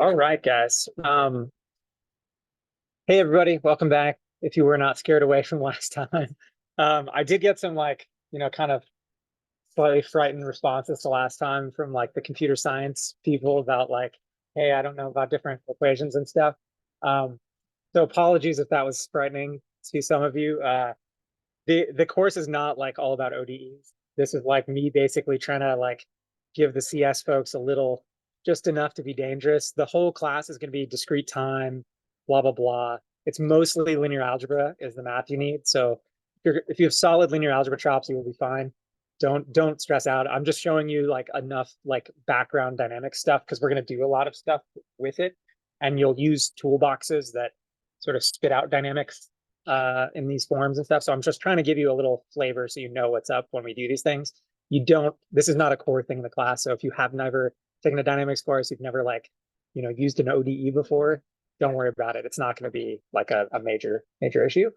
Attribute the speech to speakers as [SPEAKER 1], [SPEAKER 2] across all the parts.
[SPEAKER 1] All right, guys. Hey everybody, welcome back. If you were not scared away from last time, I did get some kind of slightly frightened responses to last time from like the computer science people about like, hey, I don't know about different equations and stuff. Um, so apologies if that was frightening to some of you. The course is not like all about ODEs. This is like me basically trying to like give the CS folks a little, just enough to be dangerous. The whole class is going to be discrete time, blah blah blah. It's mostly linear algebra is the math you need. So if you have solid linear algebra chops, you will be fine. Don't stress out. I'm just showing you like enough like background dynamic stuff because we're going to do a lot of stuff with it, and you'll use toolboxes that sort of spit out dynamics in these forms and stuff. So I'm just trying to give you a little flavor so you know what's up when we do these things. You don't, this is not a core thing in the class. So if you have never taken a dynamics course, you've never like, used an ODE before, don't worry about it. It's not going to be like a major issue.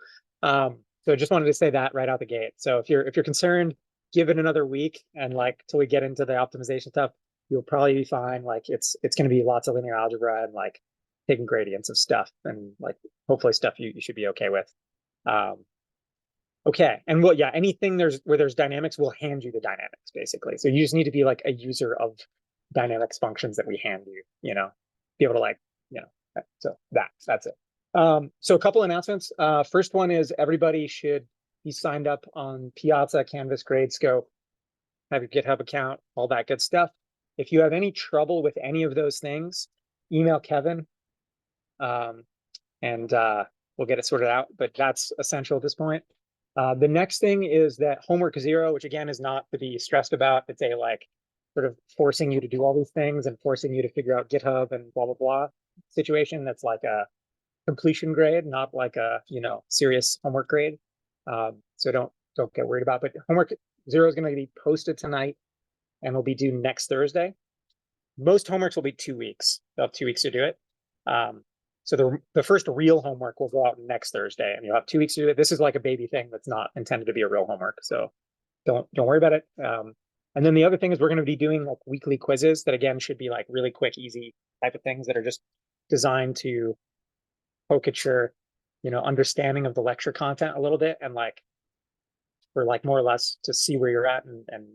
[SPEAKER 1] So I just wanted to say that right out the gate. So if you're concerned, give it another week and like till we get into the optimization stuff, you'll probably be fine. Like it's going to be lots of linear algebra and like taking gradients of stuff and like hopefully stuff you should be okay with. Um, okay, and well, yeah, anything where there's dynamics, we'll hand you the dynamics basically. So you just need to be like a user of dynamics functions that we hand you, be able to like, so that's it. So a couple announcements. First one is everybody should be signed up on Piazza, Canvas, Gradescope, have your GitHub account, all that good stuff. If you have any trouble with any of those things, email Kevin. Um, and we'll get it sorted out. But that's essential at this point. The next thing is that homework 0, which again is not to be stressed about. It's a like sort of forcing you to do all these things and forcing you to figure out GitHub and blah, blah, blah situation. That's like a completion grade, not like a, serious homework grade. So don't get worried about it. But homework 0 is going to be posted tonight and will be due next Thursday. Most homeworks will be 2 weeks. They'll have 2 weeks to do it. So the first real homework will go out next Thursday, and you'll have 2 weeks to do it. This is like a baby thing that's not intended to be a real homework, so don't worry about it. And then the other thing is we're going to be doing like weekly quizzes that again should be like really quick, easy type of things that are just designed to poke at your, understanding of the lecture content a little bit, and like for like more or less to see where you're at and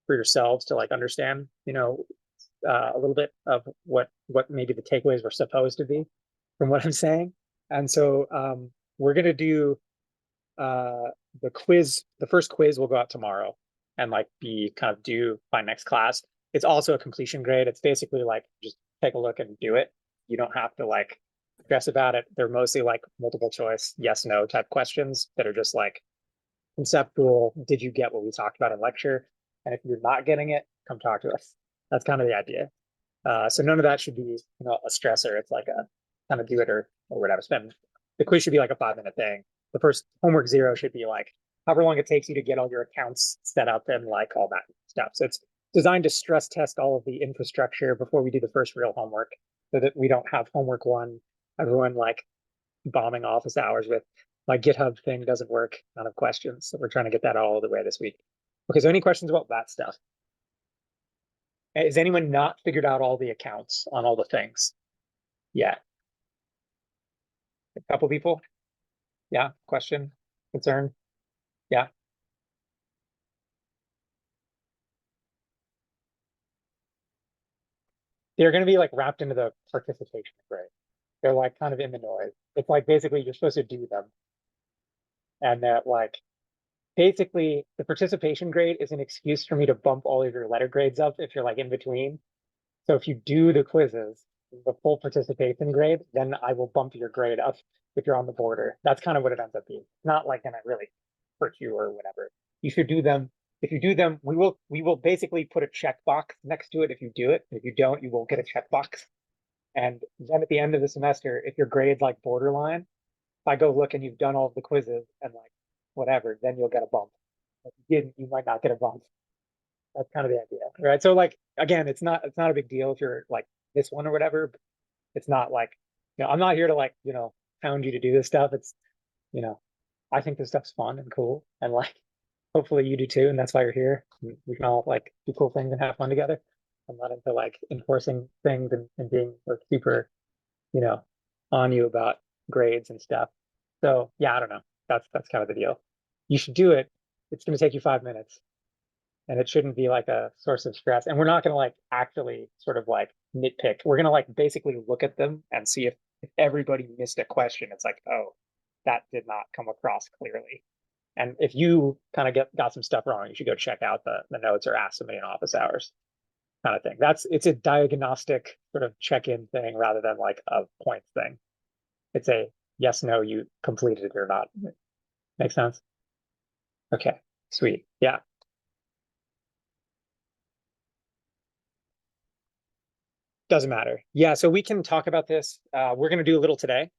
[SPEAKER 1] for yourselves to like understand, a little bit of what maybe the takeaways were supposed to be from what I'm saying. And so we're gonna do uh, the quiz. The first quiz will go out tomorrow and like be kind of due by next class. It's also a completion grade. It's basically like just take a look and do it. You don't have to like stress about it. They're mostly like multiple choice, yes, no type questions that are just like conceptual. Did you get what we talked about in lecture? And if you're not getting it, come talk to us. That's kind of the idea. So none of that should be, a stressor. It's like a kind of do it or whatever. Spend the quiz should be like a 5-minute thing. The first homework 0 should be like however long it takes you to get all your accounts set up and like all that stuff. So it's designed to stress test all of the infrastructure before we do the first real homework, so that we don't have homework 1, everyone like bombing office hours with my GitHub thing doesn't work, kind of questions. So we're trying to get that all the way this week. Okay, so any questions about that stuff? Has anyone not figured out all the accounts on all the things? Yeah. A couple people? Yeah. Question? Concern? Yeah. They're going to be like wrapped into the participation grade. They're like kind of in the noise. It's like basically you're supposed to do them. And that like basically the participation grade is an excuse for me to bump all of your letter grades up if you're like in between. So if you do the quizzes, the full participation grade, then I will bump your grade up if you're on the border. That's kind of what it ends up being. Not like gonna really hurt you or whatever. You should do them. If you do them, we will basically put a checkbox next to it if you do it. If you don't, you won't get a checkbox. And then at the end of the semester, if your grade's like borderline, if I go look and you've done all of the quizzes and like whatever, then you'll get a bump. If you didn't, you might not get a bump. That's kind of the idea, right? So like again, it's not a big deal if you're like this one or whatever. But it's not like, I'm not here to like, pound you to do this stuff. It's, you know, I think this stuff's fun and cool, and like hopefully you do too, and that's why you're here. We can all like do cool things and have fun together. I'm not into like enforcing things and being like super, you know, on you about grades and stuff. So yeah, I don't know. That's kind of the deal. You should do it. It's going to take you 5 minutes, and it shouldn't be like a source of stress. And we're not going to like actually sort of like nitpick. We're going to like basically look at them and see if everybody missed a question. It's like, oh, that did not come across clearly. And if you kind of got some stuff wrong, you should go check out the notes or ask somebody in office hours kind of thing. It's a diagnostic sort of check-in thing rather than like a points thing. It's a yes, no, you completed it or not. Make sense? Okay, sweet. Yeah. Doesn't matter. Yeah, so we can talk about this. We're going to do a little today.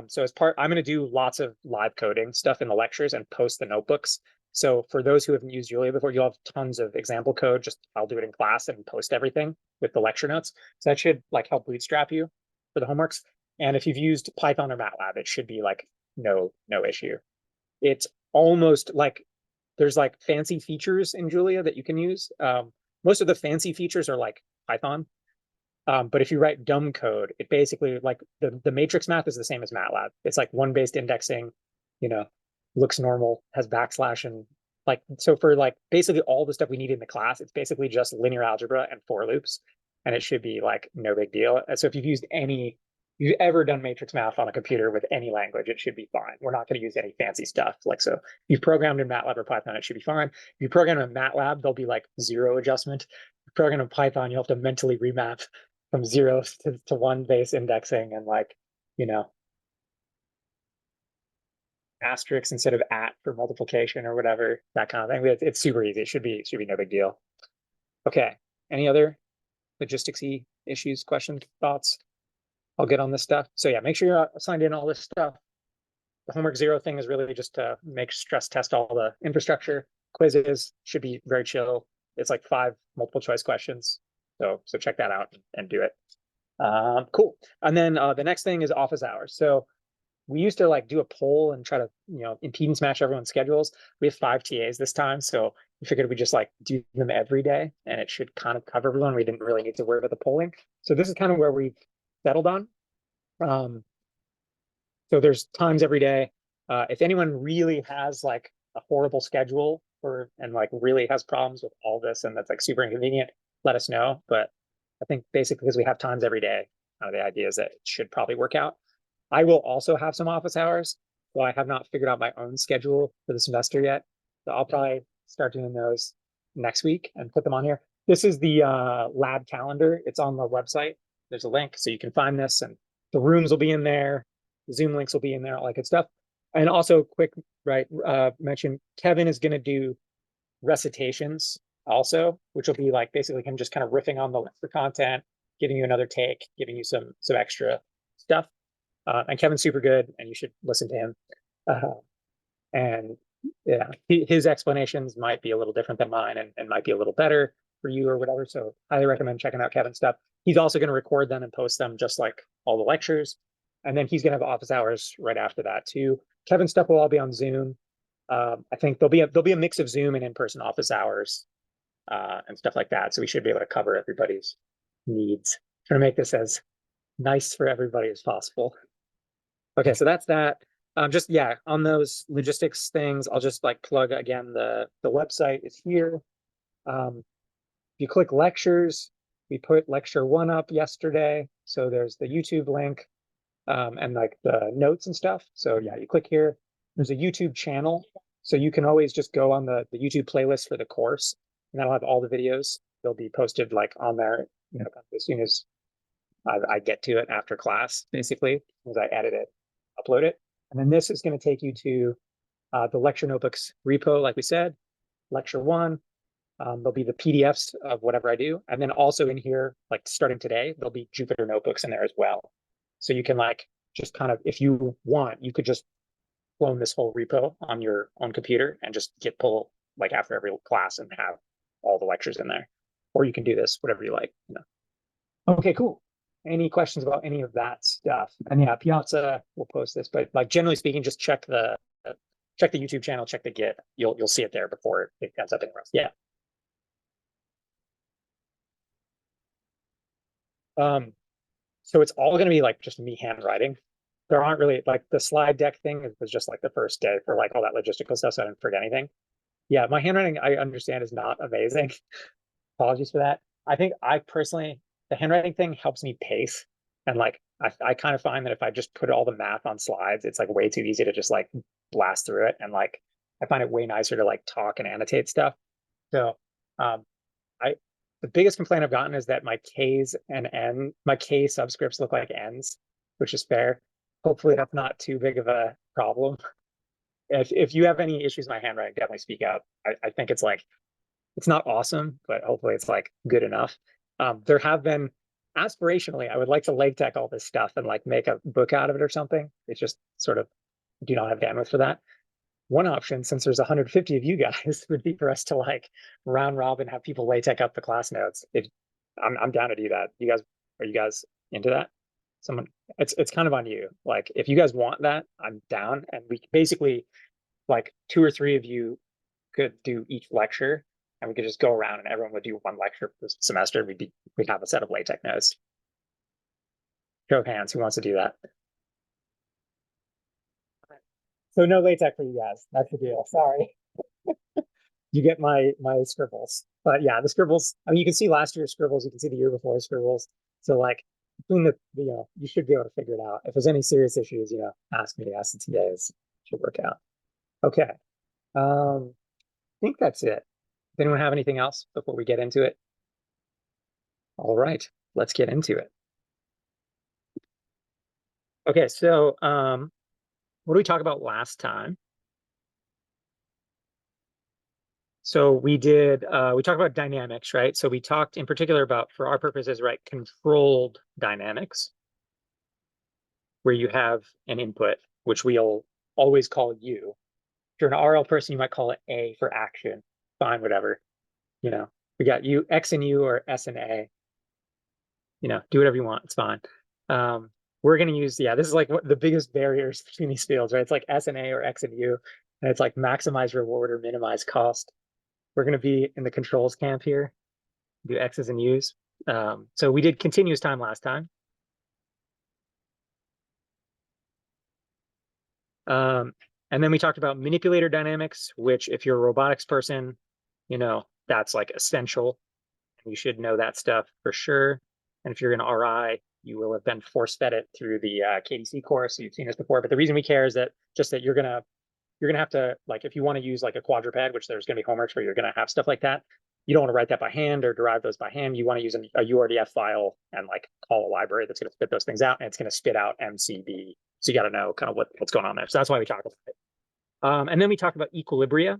[SPEAKER 1] So I'm going to do lots of live coding stuff in the lectures and post the notebooks. So for those who haven't used Julia before, you'll have tons of example code. Just I'll do it in class and post everything with the lecture notes. So that should like help bootstrap you for the homeworks. And if you've used Python or MATLAB, it should be like no issue. It's almost like there's like fancy features in Julia that you can use. Most of the fancy features are like Python. But if you write dumb code, it basically like the matrix math is the same as MATLAB. It's like one-based indexing, you know, looks normal, has backslash and like, so for like basically all the stuff we need in the class, it's basically just linear algebra and for loops. And it should be like no big deal. So if you've ever done matrix math on a computer with any language, it should be fine. We're not going to use any fancy stuff. Like, so if you've programmed in MATLAB or Python, it should be fine. If you program in MATLAB, there'll be like zero adjustment. If you program in Python, you'll have to mentally remap from zero to one base indexing and like, you know, asterisks instead of at for multiplication or whatever, that kind of thing. It's super easy. It should be no big deal. Okay. Any other logisticsy issues, questions, thoughts? I'll get on this stuff. So yeah, make sure you're signed in all this stuff. The homework zero thing is really just to make stress test all the infrastructure. Quizzes should be very chill. It's like 5 multiple choice questions. So check that out and do it. Cool. And then the next thing is office hours. So we used to like do a poll and try to, you know, impedance match everyone's schedules. We have 5 TAs this time. So we figured we just like do them every day and it should kind of cover everyone. We didn't really need to worry about the polling. So this is kind of where we've settled on. So there's times every day. If anyone really has like a horrible schedule and like really has problems with all this and that's like super inconvenient, let us know. But I think basically because we have times every day, the idea is that it should probably work out. I will also have some office hours, so I have not figured out my own schedule for the semester yet. So I'll probably start doing those next week and put them on here. This is the lab calendar. It's on the website. There's a link so you can find this, and the rooms will be in there. The Zoom links will be in there, all that good stuff. And also, quick, right, mention Kevin is going to do recitations also, which will be like basically him just kind of riffing on the lecture content, giving you another take, giving you some extra stuff. And Kevin's super good, and you should listen to him. And yeah, his explanations might be a little different than mine and might be a little better for you or whatever. So highly recommend checking out Kevin's stuff. He's also going to record them and post them just like all the lectures. And then he's going to have office hours right after that too. Kevin's stuff will all be on Zoom. I think there'll be a mix of Zoom and in-person office hours and stuff like that. So we should be able to cover everybody's needs. Trying to make this as nice for everybody as possible. Okay, so that's that. Just yeah, on those logistics things, I'll just like plug again the website is here. If you click lectures, we put lecture 1 up yesterday. So there's the YouTube link and like the notes and stuff. So yeah, you click here. There's a YouTube channel. So you can always just go on the YouTube playlist for the course, and that'll have all the videos. They'll be posted like on there, you know, as soon as I get to it after class, basically, as I edit it, upload it. And then this is going to take you to the lecture notebooks repo, like we said, lecture 1. There'll be the PDFs of whatever I do. And then also in here, like starting today, there'll be Jupyter notebooks in there as well. So you can like just kind of, if you want, you could just clone this whole repo on your own computer and just git pull like after every class and have all the lectures in there. Or you can do this, whatever you like. You know. Okay, cool. Any questions about any of that stuff? And yeah, Piazza will post this, but like generally speaking, just check the YouTube channel, check the Git. You'll see it there before it ends up anywhere else. Yeah. So it's all going to be like just me handwriting. There aren't really like the slide deck thing was just like the first day for like all that logistical stuff, so I didn't forget anything. Yeah, my handwriting I understand is not amazing. Apologies for that. I think I personally, the handwriting thing helps me pace. And like, I kind of find that if I just put all the math on slides, it's like way too easy to just like blast through it. And like, I find it way nicer to like talk and annotate stuff. So, um, I, the biggest complaint I've gotten is that my K subscripts look like N's, which is fair. Hopefully that's not too big of a problem. If you have any issues with my handwriting, definitely speak out. I think it's like it's not awesome, but hopefully it's like good enough. There have been aspirationally, I would like to LaTeX all this stuff and like make a book out of it or something. It's just sort of do not have bandwidth for that. One option, since there's 150 of you guys, would be for us to like round robin, have people LaTeX up the class notes. I'm down to do that. Are you guys into that? Someone, it's kind of on you. Like if you guys want that, I'm down. And we basically like 2 or 3 of you could do each lecture and we could just go around and everyone would do one lecture per semester. We'd have a set of LaTeX notes. Show of hands, who wants to do that? So no LaTeX for you guys. That's the deal. Sorry. You get my scribbles. But yeah, the scribbles, I mean, you can see last year's scribbles, you can see the year before scribbles. So like between you should be able to figure it out. If there's any serious issues, ask me, ask the TAs. Should work out. Okay. I think that's it. Does anyone have anything else before we get into it? All right, let's get into it. Okay, so what did we talk about last time? So we talked about dynamics, right? So we talked in particular about, for our purposes, right, controlled dynamics, where you have an input, which we'll always call U. If you're an RL person, you might call it A for action. Fine, whatever. We got U, X and U, or S and A. Do whatever you want. It's fine. We're going to use, this is like what the biggest barriers between these fields, right? It's like S and A or X and U, and it's like maximize reward or minimize cost. We're going to be in the controls camp here, do X's and U's. So we did continuous time last time. And then we talked about manipulator dynamics, which if you're a robotics person, that's like essential. You should know that stuff for sure. And if you're an RI, you will have been force-fed it through the KDC course. So you've seen this before. But the reason we care is that just that you're gonna have to, like, if you want to use like a quadruped, which there's gonna be homeworks where you're gonna have stuff like that, you don't want to write that by hand or derive those by hand. You want to use a URDF file and like call a library that's gonna spit those things out, and it's gonna spit out MCB. So you got to know kind of what's going on there. So that's why we talk about it. And then we talked about equilibria.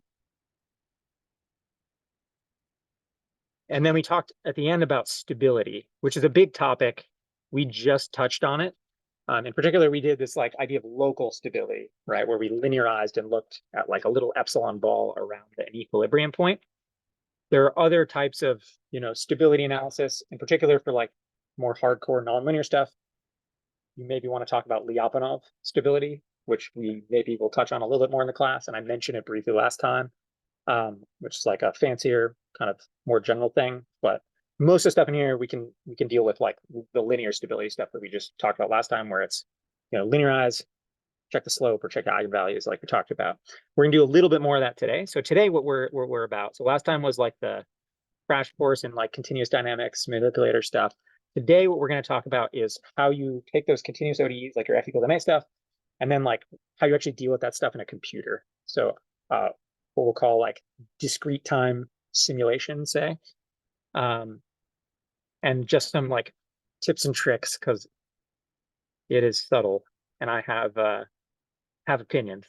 [SPEAKER 1] And then we talked at the end about stability, which is a big topic. We just touched on it. In particular, we did this like idea of local stability, right? Where we linearized and looked at like a little epsilon ball around an equilibrium point. There are other types of, stability analysis, in particular for like more hardcore nonlinear stuff. You maybe want to talk about Lyapunov stability, which we maybe will touch on a little bit more in the class. And I mentioned it briefly last time, which is like a fancier kind of more general thing. But most of the stuff in here we can deal with like the linear stability stuff that we just talked about last time, where it's linearize, check the slope, or check the eigenvalues like we talked about. We're gonna do a little bit more of that today. So today what we're about. So last time was like the crash course in like continuous dynamics, manipulator stuff. Today what we're going to talk about is how you take those continuous ODEs, like your F equals MA stuff, and then like how you actually deal with that stuff in a computer. So what we'll call like discrete time simulation, say. And just some like tips and tricks, because it is subtle and I have opinions.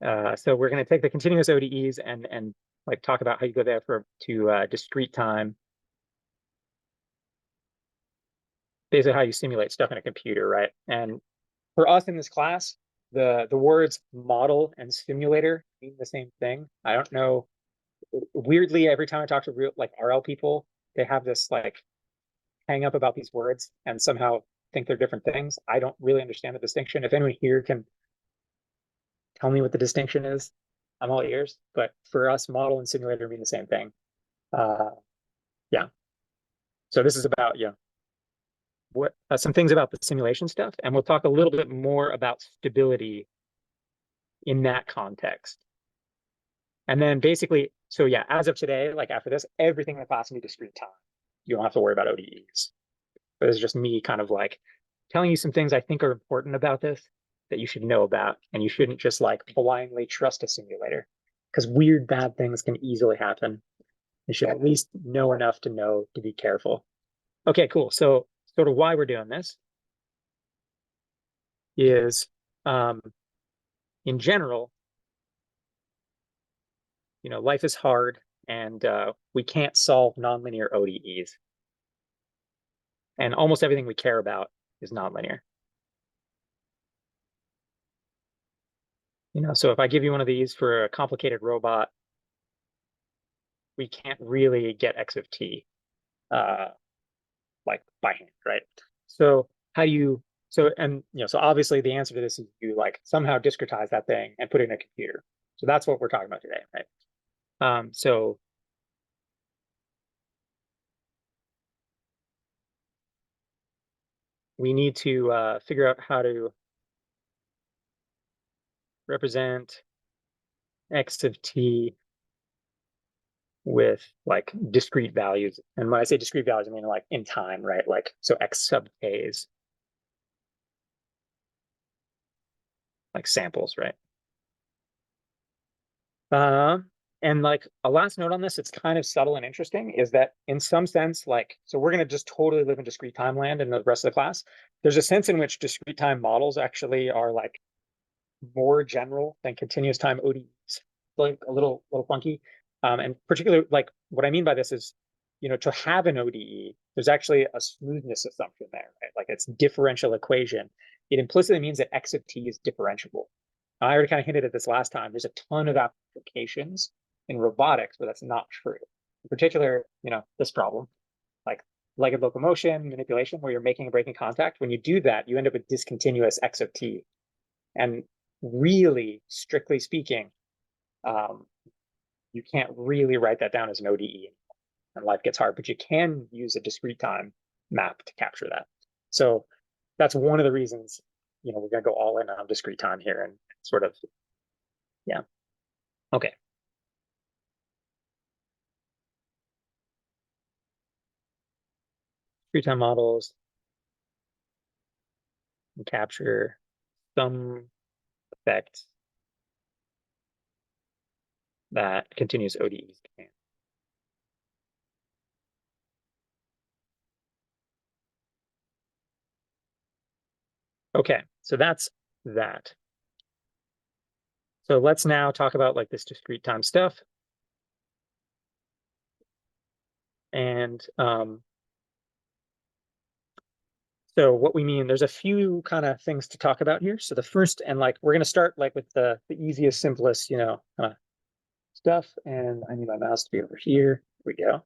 [SPEAKER 1] So we're going to take the continuous ODEs and like talk about how you go there to discrete time. Basically how you simulate stuff in a computer, right? And for us in this class, the words model and simulator mean the same thing. I don't know. Weirdly, every time I talk to real like RL people, they have this like hang up about these words and somehow think they're different things. I don't really understand the distinction. If anyone here can tell me what the distinction is, I'm all ears. But for us, model and simulator mean the same thing. Yeah. So this is about, what some things about the simulation stuff, and we'll talk a little bit more about stability in that context. And then basically, so yeah, as of today, like after this, everything in the class can be discrete time. You don't have to worry about ODEs. But it's just me kind of like telling you some things I think are important about this that you should know about, and you shouldn't just like blindly trust a simulator because weird bad things can easily happen. You should at least know enough to know to be careful. Okay, cool. So sort of why we're doing this is in general, life is hard and we can't solve nonlinear ODEs. And almost everything we care about is nonlinear. So if I give you one of these for a complicated robot, we can't really get x of t like by hand, right? So how do you so obviously the answer to this is you like somehow discretize that thing and put it in a computer. So that's what we're talking about today, right? So we need to figure out how to represent x of t with like discrete values. And when I say discrete values, I mean like in time, right? Like, so x sub k's, like samples, right? And like a last note on this, it's kind of subtle and interesting, is that in some sense, like, so we're going to just totally live in discrete time land in the rest of the class. There's a sense in which discrete time models actually are like more general than continuous time ODEs, like a little funky. And particularly, like what I mean by this is, to have an ODE, there's actually a smoothness assumption there, right? Like it's differential equation. It implicitly means that x of t is differentiable. I already kind of hinted at this last time. There's a ton of applications in robotics where that's not true. In particular, this problem, like legged locomotion, manipulation, where you're making and breaking contact. When you do that, you end up with discontinuous x of t. And really, strictly speaking, you can't really write that down as an ODE, and life gets hard, but you can use a discrete time map to capture that. So that's one of the reasons, we're gonna go all in on discrete time here and sort of, yeah. Okay. Discrete time models can capture some effects that continuous ODEs can. Okay, so that's that. So let's now talk about like this discrete time stuff. And so what we mean, there's a few kind of things to talk about here. So the first, and like we're going to start like with the easiest, simplest, kind of stuff. And I need my mouse to be over here. Here we go.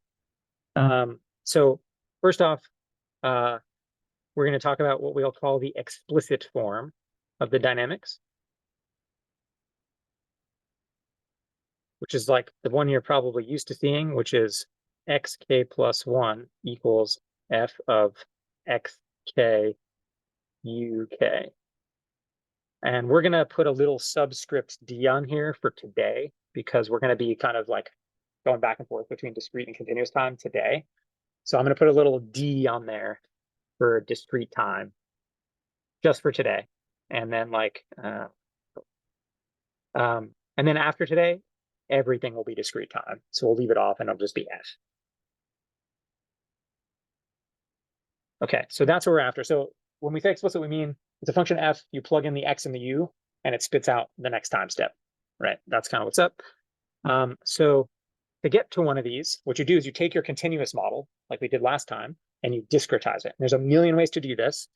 [SPEAKER 1] So first off, we're going to talk about what we'll call the explicit form of the dynamics, which is like the one you're probably used to seeing, which is xk plus 1 equals f of xk uk. And we're going to put a little subscript d on here for today, because we're going to be kind of like going back and forth between discrete and continuous time today. So I'm going to put a little d on there for discrete time just for today. And then like, and then after today, everything will be discrete time. So we'll leave it off and it'll just be f. Okay, so that's what we're after. So when we say explicit, we mean it's a function f, you plug in the x and the u, and it spits out the next time step, right? That's kind of what's up. So to get to one of these, what you do is you take your continuous model, like we did last time, and you discretize it. And there's a million ways to do this,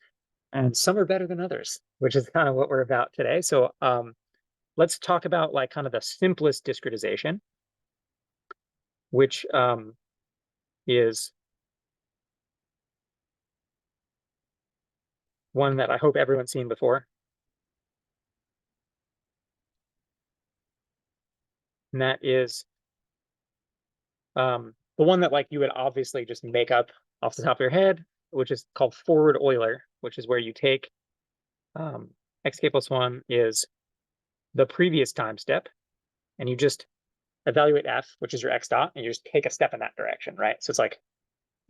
[SPEAKER 1] and some are better than others, which is kind of what we're about today. So let's talk about like kind of the simplest discretization, which is one that I hope everyone's seen before. And that is the one that like you would obviously just make up off the top of your head. which is called forward Euler, which is where you take xk plus 1 is the previous time step, and you just evaluate f, which is your x dot, and you just take a step in that direction, right? So it's like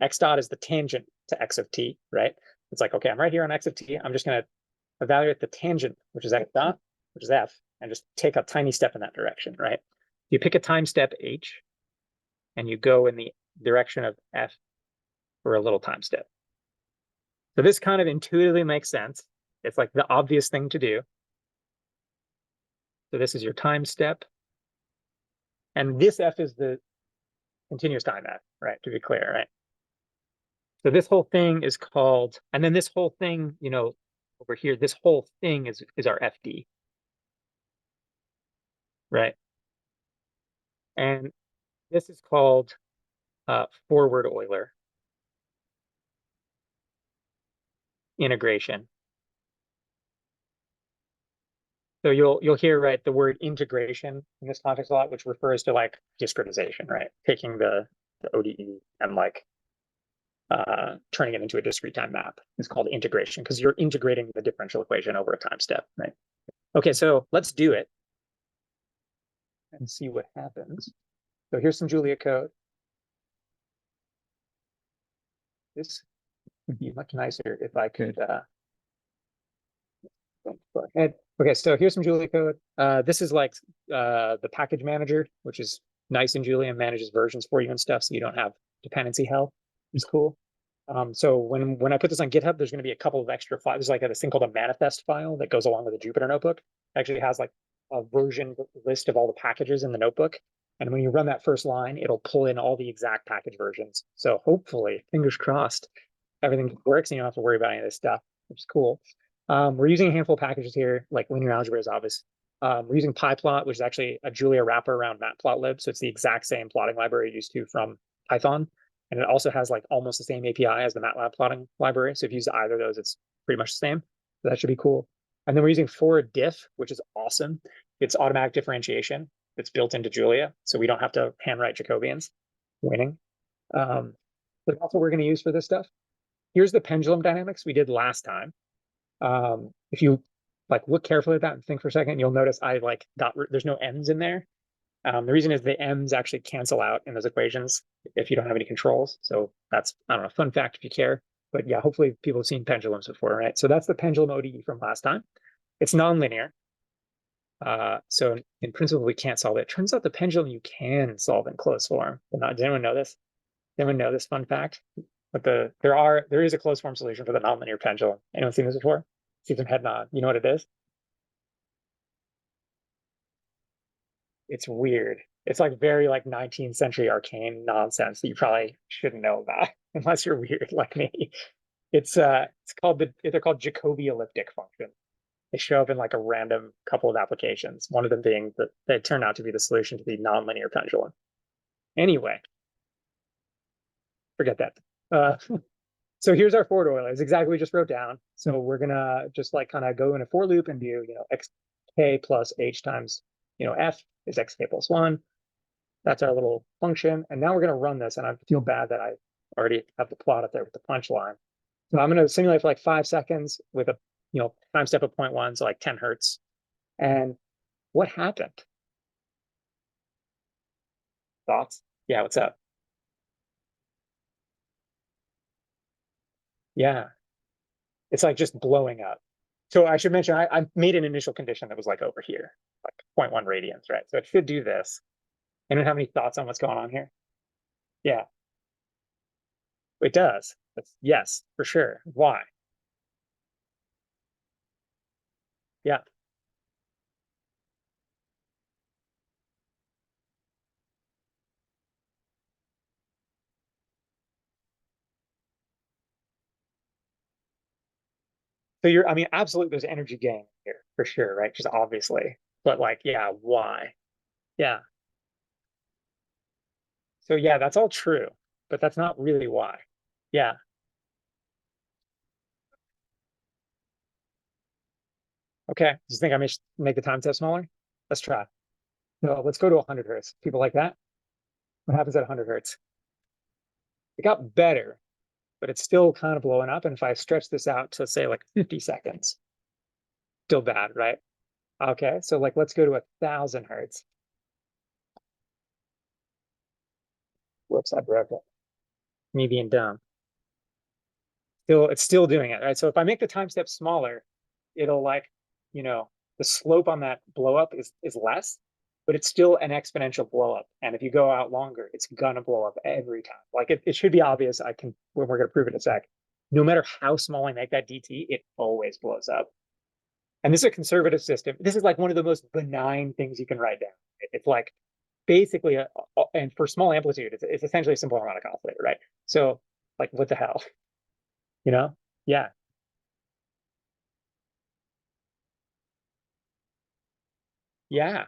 [SPEAKER 1] x dot is the tangent to x of t, right? It's like, okay, I'm right here on x of t. I'm just going to evaluate the tangent, which is x dot, which is f, and just take a tiny step in that direction, right? You pick a time step h, and you go in the direction of f for a little time step. So this kind of intuitively makes sense. It's like the obvious thing to do. So this is your time step. And this f is the continuous time f, right? To be clear, right? So this whole thing is called, and then this whole thing, you know, over here, this whole thing is our FD, right? And this is called forward Euler integration. So you'll hear, right, the word integration in this context a lot, which refers to like discretization, right? Taking the ODE and like turning it into a discrete time map is called integration, because you're integrating the differential equation over a time step, right? Okay, so let's do it and see what happens. So here's some Julia code. This would be much nicer if I could go ahead. Okay, so here's some Julia code. This is like the package manager, which is nice in Julia and manages versions for you and stuff, so you don't have dependency hell. It's cool. So when I put this on GitHub, there's going to be a couple of extra files. There's like this thing called a manifest file that goes along with the Jupyter notebook. It actually has like a version list of all the packages in the notebook. And when you run that first line, it'll pull in all the exact package versions. So hopefully, fingers crossed, everything works and you don't have to worry about any of this stuff, which is cool. We're using a handful of packages here, like linear algebra is obvious. We're using PyPlot, which is actually a Julia wrapper around matplotlib. So it's the exact same plotting library used to from Python. And it also has like almost the same API as the MATLAB plotting library. So if you use either of those, it's pretty much the same. So that should be cool. And then we're using forward diff, which is awesome. It's automatic differentiation. It's built into Julia. So we don't have to handwrite Jacobians. Winning. But that's what we're going to use for this stuff. Here's the pendulum dynamics we did last time. If you like look carefully at that and think for a second, you'll notice I like there's no m's in there. The reason is the m's actually cancel out in those equations if you don't have any controls. So that's, I don't know, fun fact if you care. But yeah, hopefully people have seen pendulums before, right? So that's the pendulum ODE from last time. It's nonlinear. So in principle, we can't solve it. Turns out the pendulum you can solve in closed form. Did anyone know this? Did anyone know this fun fact? But there is a closed form solution for the nonlinear pendulum. Anyone seen this before? See some head nod. You know what it is? It's weird. It's like very like 19th century arcane nonsense that you probably shouldn't know about unless you're weird like me. It's called they're called Jacobi elliptic functions. They show up in like a random couple of applications. One of them being that they turn out to be the solution to the nonlinear pendulum. Anyway, forget that. So here's our forward Euler. It's exactly what we just wrote down. So we're gonna just like kind of go in a for loop and do, you know, xk plus h times, you know, f is xk plus 1. That's our little function. And now we're going to run this. And I feel bad that I already have the plot up there with the punchline. So I'm going to simulate for like 5 seconds with a, you know, time step of 0.1, so like 10 hertz. And what happened? Thoughts? Yeah, what's up? Yeah, it's like just blowing up. So I should mention, I made an initial condition that was like over here, like 0.1 radians, right? So it should do this. Anyone have any thoughts on what's going on here? Yeah, it does. Yes, for sure. Why? Yeah. So I mean, absolutely, there's energy gain here for sure, right? Just obviously, but like, yeah, why? Yeah. So yeah, that's all true, but that's not really why. Yeah. Okay. Do you think I may make the time step smaller? Let's try. No, let's go to 100 hertz. People like that? What happens at 100 hertz? It got better, but it's still kind of blowing up. And if I stretch this out to say like 50 seconds, still bad, right? Okay, so like let's go to 1,000 hertz. Whoops, I broke it. Me being dumb. It's still doing it, right? So if I make the time step smaller, it'll like, the slope on that blow up is less, but it's still an exponential blow up. And if you go out longer, it's gonna blow up every time. Like it should be obvious. When we're gonna prove it in a sec, no matter how small I make that DT, it always blows up. And this is a conservative system. This is like one of the most benign things you can write down. It's like basically and for small amplitude, it's essentially a simple harmonic oscillator, right? So like, what the hell, you know? Yeah. Yeah.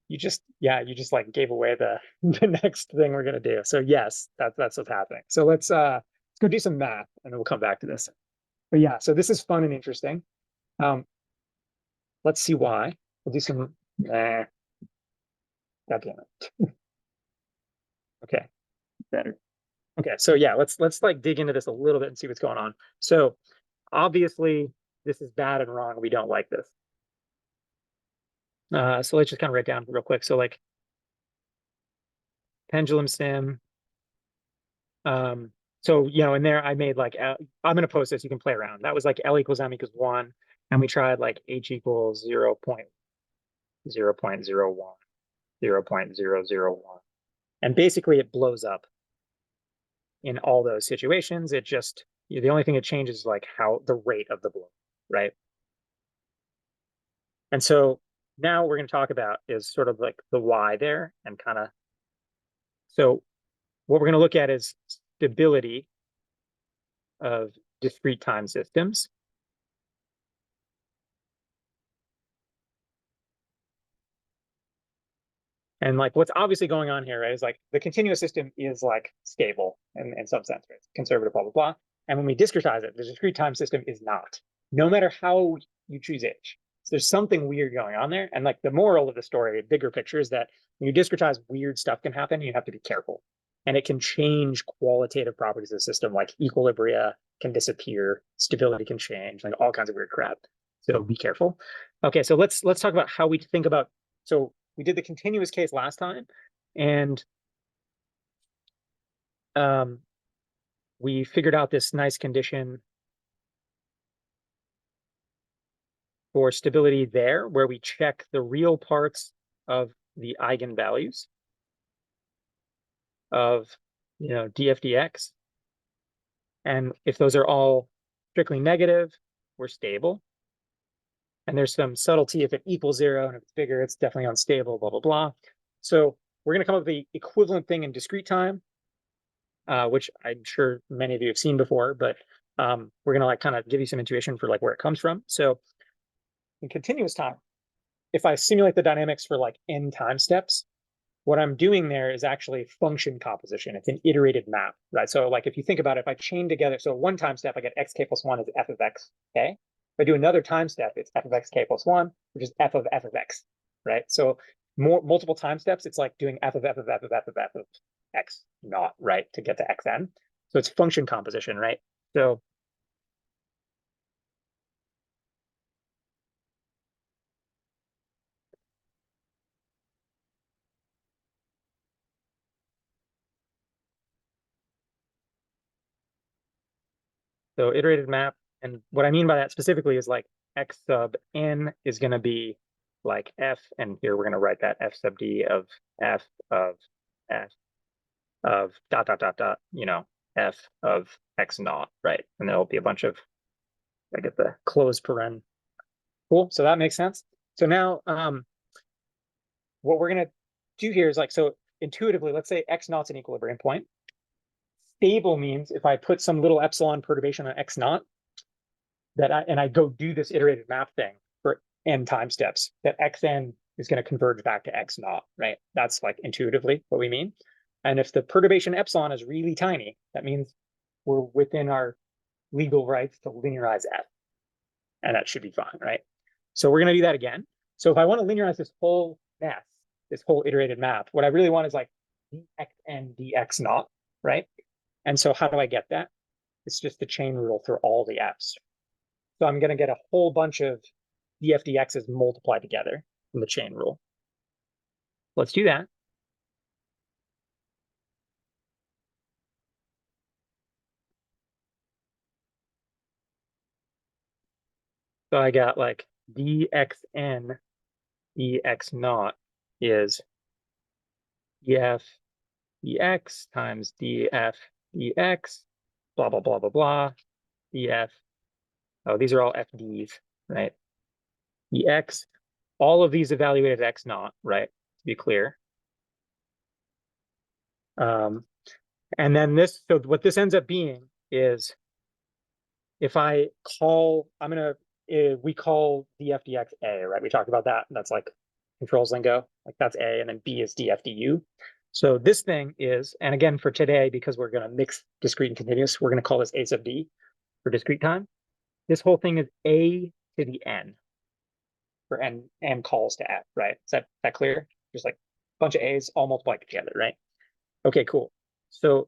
[SPEAKER 1] You just like gave away the the next thing we're gonna do. So yes, that's what's happening. So let's go do some math and then we'll come back to this. But yeah, so this is fun and interesting. Let's see why. We'll do some God damn it. Okay, better. Okay, so yeah, let's like dig into this a little bit and see what's going on. So obviously this is bad and wrong. We don't like this. So let's just kind of write down real quick. So like pendulum sim. So in there I made like I'm gonna post this. You can play around. That was like L equals M equals 1, and we tried like H equals 0.0.01, 0.001, and basically it blows up in all those situations. It just the only thing it changes is like how the rate of the blow, right? And so now we're going to talk about is sort of like the why there and kind of. So what we're going to look at is stability of discrete time systems. And like what's obviously going on here, right, is like the continuous system is like stable in some sense, right? It's conservative, blah, blah, blah. And when we discretize it, the discrete time system is not, no matter how you choose H. So there's something weird going on there. And like the moral of the story, bigger picture, is that when you discretize, weird stuff can happen. You have to be careful. And it can change qualitative properties of the system, like equilibria can disappear, stability can change, like all kinds of weird crap. So be careful. Okay, so let's talk about how we think about. So we did the continuous case last time, and we figured out this nice condition for stability there, where we check the real parts of the eigenvalues of df/dx, and if those are all strictly negative, we're stable. And there's some subtlety if it equals 0, and if it's bigger, it's definitely unstable, blah, blah, blah. So we're going to come up with the equivalent thing in discrete time, which I'm sure many of you have seen before, but we're going to like kind of give you some intuition for like where it comes from. So in continuous time, if I simulate the dynamics for like n time steps, what I'm doing there is actually function composition. It's an iterated map, right? So like if you think about it, if I chain together, so one time step, I get xk plus 1 is f of x, okay? If I do another time step, it's f of xk plus 1, which is f of x, right? So multiple time steps, it's like doing f of x naught, right, to get to xn. So it's function composition, right? So iterated map, and what I mean by that specifically is like x sub n is going to be like f, and here we're going to write that f sub d of f of f of dot dot dot dot, f of x naught, right? And there'll be a bunch of, I get the closed paren. Cool. So that makes sense. So now what we're going to do here is like, so intuitively, let's say x naught's an equilibrium point. Stable means if I put some little epsilon perturbation on x naught, and I go do this iterated map thing for n time steps, that xn is going to converge back to x naught, right? That's like intuitively what we mean. And if the perturbation epsilon is really tiny, that means we're within our legal rights to linearize f. And that should be fine, right? So we're going to do that again. So if I want to linearize this whole mess, this whole iterated map, what I really want is like dxn dx naught, right? And so how do I get that? It's just the chain rule for all the f's. So I'm going to get a whole bunch of df dx's multiplied together from the chain rule. Let's do that. So I got like dxn dx naught is df dx times df dx, blah, blah, blah, blah, blah, df. Oh, these are all fd's, right? dx, all of these evaluated at x naught, right? To be clear. And then this, so what this ends up being is if I call, we call df dx a, right? We talked about that. That's like controls lingo, like that's a, and then b is df du. So this thing is, and again, for today, because we're going to mix discrete and continuous, we're going to call this a sub d for discrete time. This whole thing is a to the n for n calls to f, right? Is that clear? Just like a bunch of a's all multiplied together, right? Okay, cool. So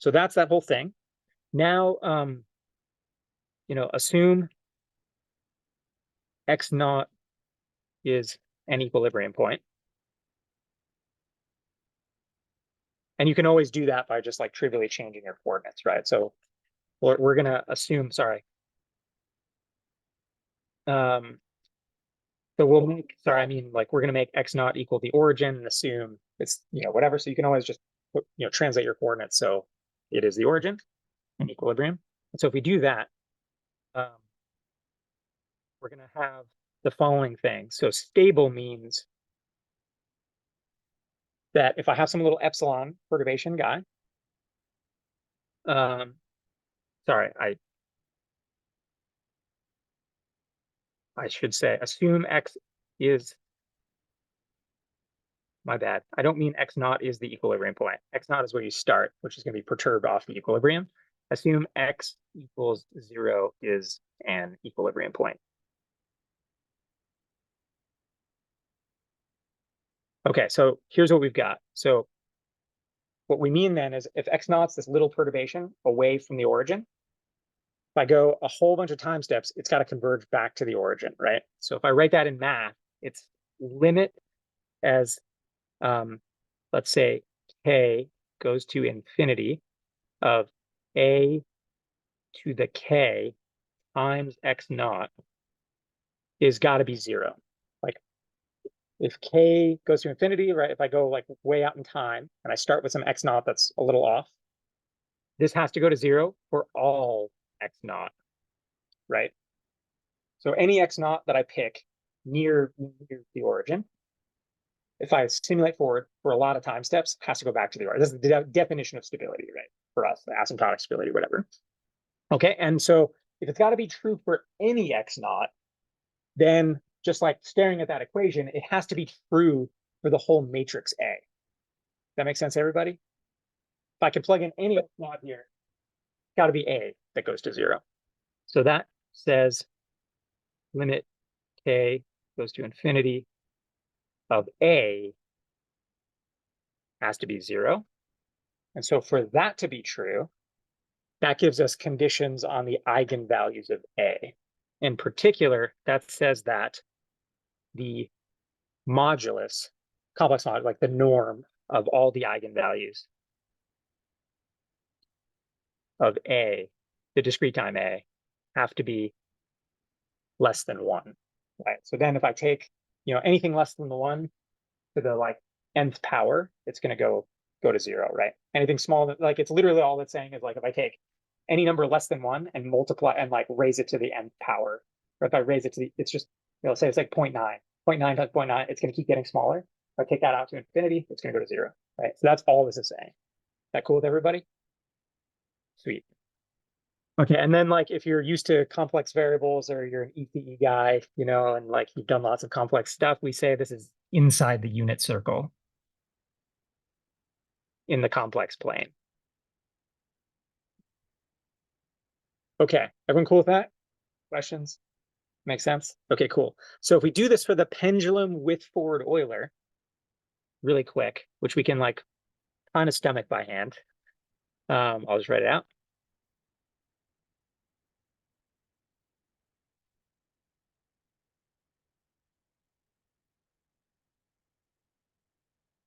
[SPEAKER 1] that's that whole thing. Now, assume x naught is an equilibrium point. And you can always do that by just like trivially changing your coordinates, right? So we're going to assume, sorry. So we'll make, sorry, I mean, like we're going to make x naught equal the origin and assume it's, whatever. So you can always just, translate your coordinates. So it is the origin in equilibrium. And so if we do that, we're going to have the following thing. So stable means that if I have some little epsilon perturbation guy, sorry, I should say assume x is, my bad. I don't mean x naught is the equilibrium point. X naught is where you start, which is going to be perturbed off the equilibrium. Assume x equals 0 is an equilibrium point. Okay, so here's what we've got. So what we mean then is if x naught's this little perturbation away from the origin, if I go a whole bunch of time steps, it's got to converge back to the origin, right? So if I write that in math, it's limit as, let's say, k goes to infinity of a to the k times x naught is got to be 0. Like if k goes to infinity, right? If I go like way out in time and I start with some x naught that's a little off, this has to go to 0 for all x naught, right? So any x naught that I pick near the origin, if I simulate forward for a lot of time steps, has to go back to the origin. This is the definition of stability, right? For us, the asymptotic stability, whatever. Okay, and so if it's got to be true for any x naught, then just like staring at that equation, it has to be true for the whole matrix A. That makes sense, everybody? If I can plug in any x naught here, it's got to be A that goes to 0. So that says limit k goes to infinity of A has to be 0. And so for that to be true, that gives us conditions on the eigenvalues of A. In particular, that says that the modulus, complex modulus, like the norm of all the eigenvalues of A, the discrete time A, have to be less than 1, right? So then if I take, anything less than the 1 to the like nth power, it's going to go to 0, right? Anything small, like it's literally all it's saying is like if I take any number less than 1 and multiply and like raise it to the nth power, or if I raise it to the, it's just, say it's like 0.9 times 0.9, it's going to keep getting smaller. If I take that out to infinity, it's going to go to 0, right? So that's all this is saying. That cool with everybody? Sweet. Okay, and then like if you're used to complex variables or you're an ECE guy, and like you've done lots of complex stuff, we say this is inside the unit circle in the complex plane. Okay, everyone cool with that? Questions? Make sense? Okay, cool. So if we do this for the pendulum with forward Euler, really quick, which we can like kind of stomach by hand, I'll just write it out.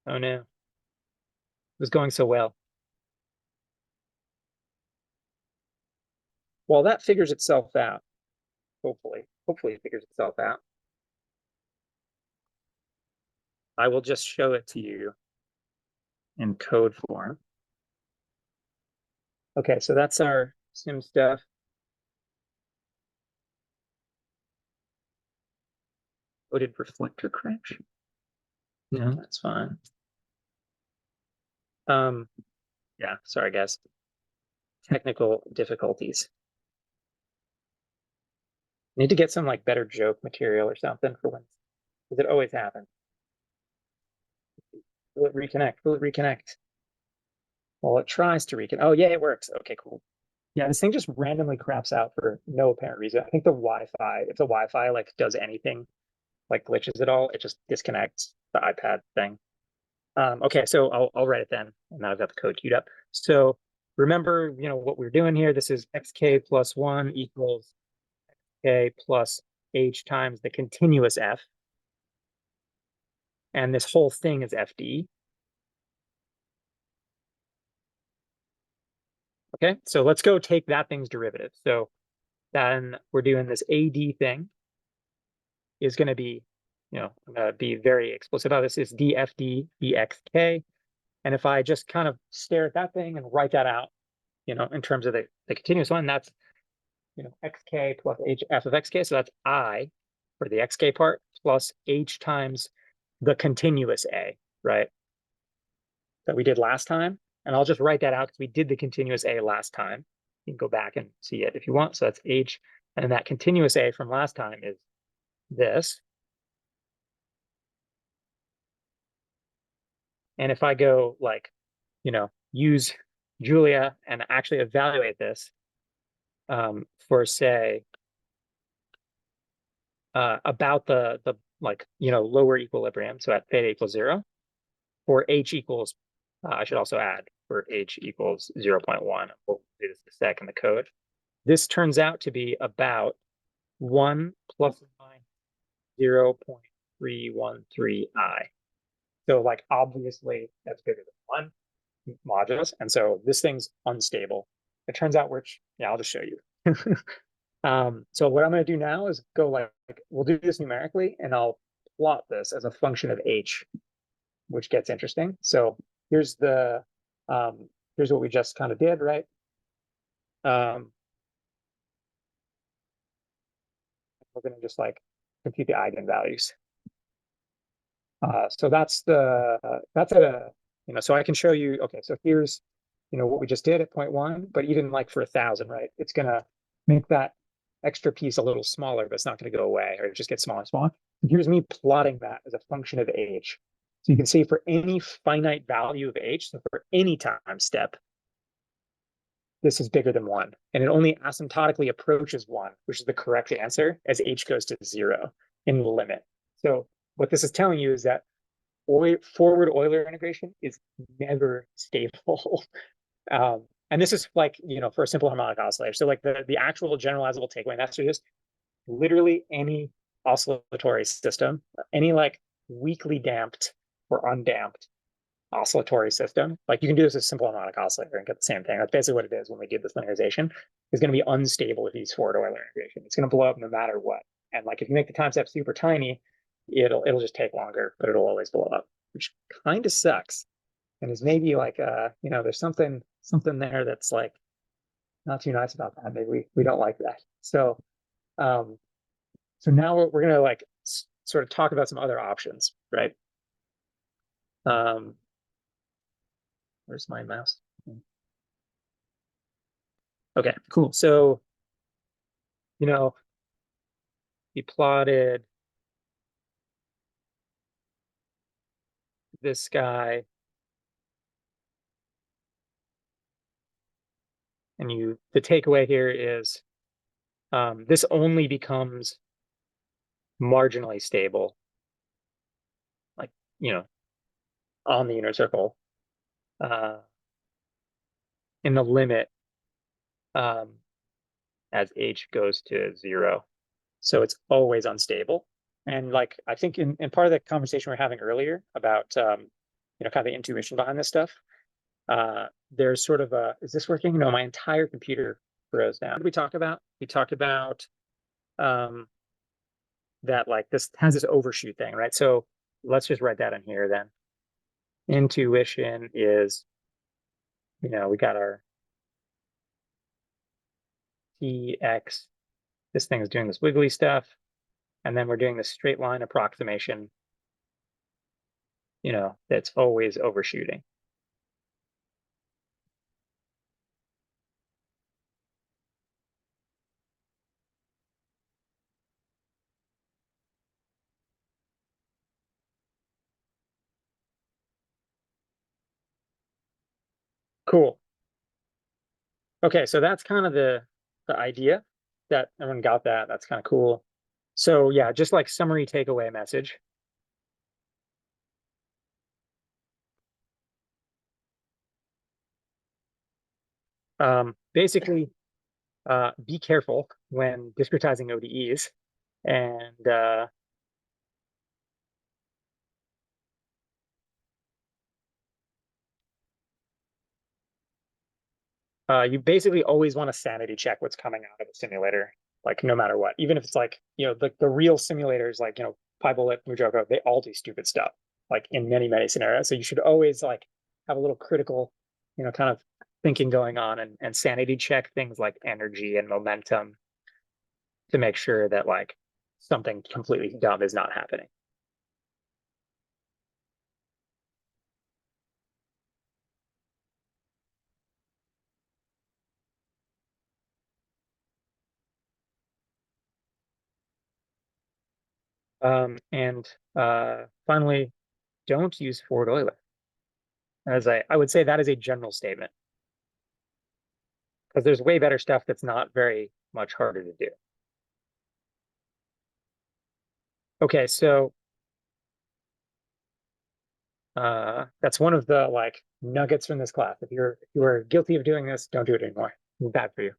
[SPEAKER 1] Oh no. It was going so well. Well, that figures itself out. Hopefully. Hopefully it figures itself out. I will just show it to you in code form. Okay, so that's our sim stuff. Oh, did reflector crash? No, that's fine. Yeah, sorry guys. Technical difficulties. Need to get some like better joke material or something for when, because it always happens. Will it reconnect? Will it reconnect? Well, it tries to reconnect. Oh yeah, it works. Okay, cool. Yeah, this thing just randomly craps out for no apparent reason. I think the Wi-Fi, if the Wi-Fi like does anything, like glitches at all, it just disconnects the iPad thing. Okay, so I'll write it then. And now I've got the code queued up. So remember, what we're doing here. This is xk plus 1 equals k plus h times the continuous f. And this whole thing is fd. Okay, so let's go take that thing's derivative. So then we're doing this AD thing is going to be, I'm going to be very explicit about this, is dfd dxk. And if I just kind of stare at that thing and write that out, in terms of the continuous one, that's, xk plus h f of xk. So that's I for the xk part plus h times the continuous a, right? That we did last time. And I'll just write that out because we did the continuous a last time. You can go back and see it if you want. So that's h. And that continuous a from last time is this. And if I go like, use Julia and actually evaluate this for say about the like, lower equilibrium. So at theta equals 0 for h equals, I should also add for h equals 0.1. We'll do this in a sec in the code. This turns out to be about 1 plus or minus 0.313i. So like obviously that's bigger than 1 modulus. And so this thing's unstable. It turns out I'll just show you. So what I'm going to do now is go like, we'll do this numerically and I'll plot this as a function of h, which gets interesting. So here's here's what we just kind of did, right? We're going to just like compute the eigenvalues. So that's at a, so I can show you, okay, so here's, what we just did at 0.1, but even like for 1,000, right? It's going to make that extra piece a little smaller, but it's not going to go away, or it just gets smaller and smaller. And here's me plotting that as a function of h. So you can see for any finite value of h, so for any time step, this is bigger than 1. And it only asymptotically approaches 1, which is the correct answer, as h goes to 0 in the limit. So what this is telling you is that forward Euler integration is never stable. And this is like, for a simple harmonic oscillator. So like the actual generalizable takeaway message is literally any oscillatory system, any like weakly damped or undamped oscillatory system, like you can do this as a simple harmonic oscillator and get the same thing. That's basically what it is when we did this linearization. Is going to be unstable if you use forward Euler integration. It's going to blow up no matter what. And like if you make the time step super tiny, it'll just take longer, but it'll always blow up, which kind of sucks. And is maybe like there's something there that's like not too nice about that. Maybe we don't like that. So so now we're gonna like sort of talk about some other options, right? Where's my mouse? Okay, cool. So we plotted this guy, and the takeaway here is this only becomes marginally stable, like on the inner circle in the limit as h goes to 0. So it's always unstable. And like I think in part of the conversation we we're having earlier about kind of the intuition behind this stuff. There's sort of is this working? No, my entire computer froze down. What did we talk about? We talked about that like this has this overshoot thing, right? So let's just write that in here then. Intuition is, we got our Tx, this thing is doing this wiggly stuff, and then we're doing the straight line approximation, that's always overshooting. Cool. Okay, so that's kind of the idea that everyone got that. That's kind of cool. So yeah, just like summary takeaway message. Basically, be careful when discretizing ODEs, and you basically always want to sanity check what's coming out of a simulator, like no matter what. Even if it's like, the real simulators, like, Pybolit, Mujoko, they all do stupid stuff, like in many, many scenarios. So you should always like have a little critical, kind of thinking going on and sanity check things like energy and momentum to make sure that like something completely dumb is not happening. And finally, don't use forward Euler. As I would say that is a general statement, because there's way better stuff that's not very much harder to do. Okay, so that's one of the like nuggets from this class. If you are guilty of doing this, don't do it anymore. It's bad for you.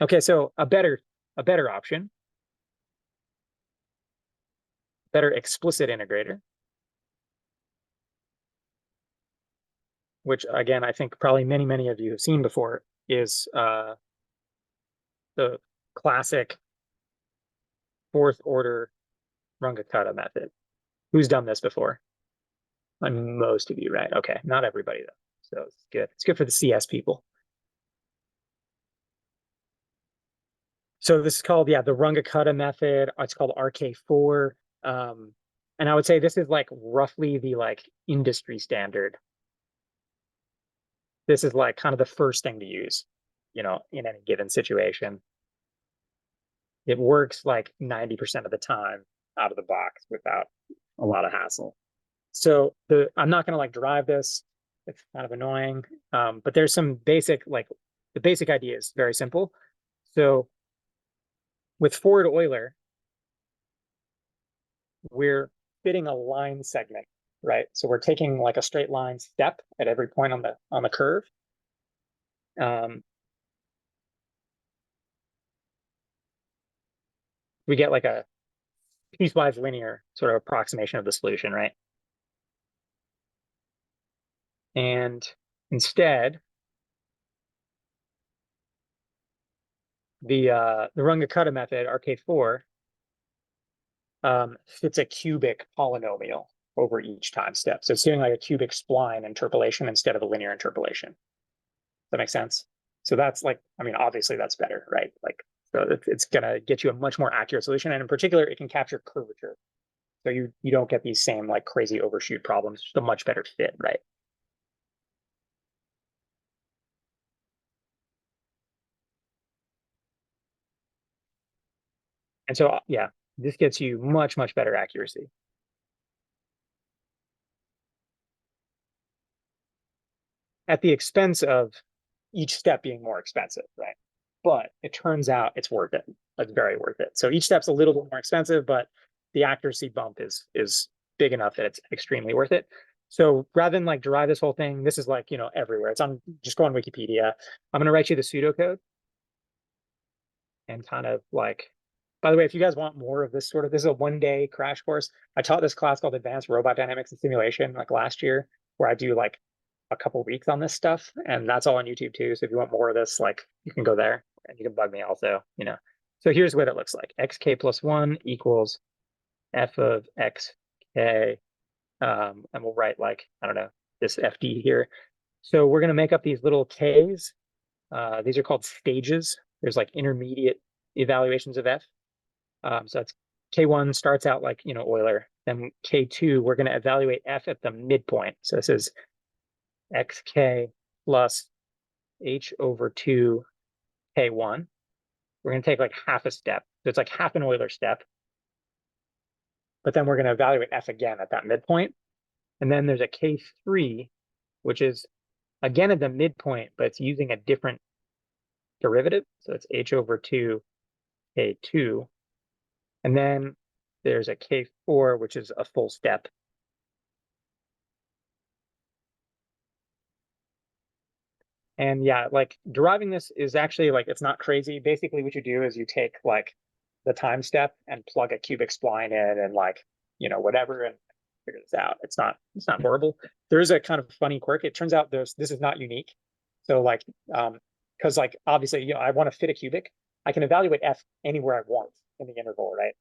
[SPEAKER 1] Okay, so a better option, better explicit integrator, which again I think probably many of you have seen before, is the classic fourth order Runge-Kutta method. Who's done this before? Most of you, right? Okay, not everybody though. So it's good. It's good for the CS people. So this is called, the Runge-Kutta method. It's called RK4. And I would say this is like roughly the like industry standard. This is like kind of the first thing to use, in any given situation. It works like 90% of the time out of the box without a lot of hassle. So I'm not going to like derive this. It's kind of annoying. But there's some basic, like the basic idea is very simple. So with forward Euler, we're fitting a line segment, right? So we're taking like a straight line step at every point on the curve. We get like a piecewise linear sort of approximation of the solution, right? And instead, the Runge-Kutta method, RK4, fits a cubic polynomial over each time step. So it's doing like a cubic spline interpolation instead of a linear interpolation. Does that make sense? So that's like, obviously that's better, right? Like, so it's gonna get you a much more accurate solution, and in particular, it can capture curvature. So you don't get these same like crazy overshoot problems. Just a much better fit, right? And so yeah, this gets you much better accuracy at the expense of each step being more expensive, right? But it turns out it's worth it. It's very worth it. So each step's a little bit more expensive, but the accuracy bump is big enough that it's extremely worth it. So rather than like derive this whole thing, this is like, everywhere. It's on, just go on Wikipedia. I'm going to write you the pseudocode and kind of like, By the way, if you guys want more of this this is a 1-day crash course. I taught this class called Advanced Robot Dynamics and Simulation like last year, where I do like a couple weeks on this stuff, and that's all on YouTube too. So if you want more of this, like you can go there and you can bug me also, you know. So here's what it looks like. xk plus 1 equals f of xk, and we'll write like, I don't know, this FD here. So we're going to make up these little k's. These are called stages. There's like intermediate evaluations of f. So that's K1 starts out like, you know, Euler. Then K2, we're going to evaluate f at the midpoint. So this is xk plus h over 2 K1. We're going to take like half a step. So it's like half an Euler step. But then we're going to evaluate f again at that midpoint. And then there's a K3, which is again at the midpoint, but it's using a different derivative. So it's h over 2 K2. And then there's a K4, which is a full step. And yeah, like deriving this is actually like, it's not crazy. Basically what you do is you take like the time step and plug a cubic spline in and like, you know, whatever, and figure this out. It's not horrible. There is a kind of funny quirk. It turns out this is not unique. So like, because like obviously, you know, I want to fit a cubic. I can evaluate f anywhere I want in the interval, right?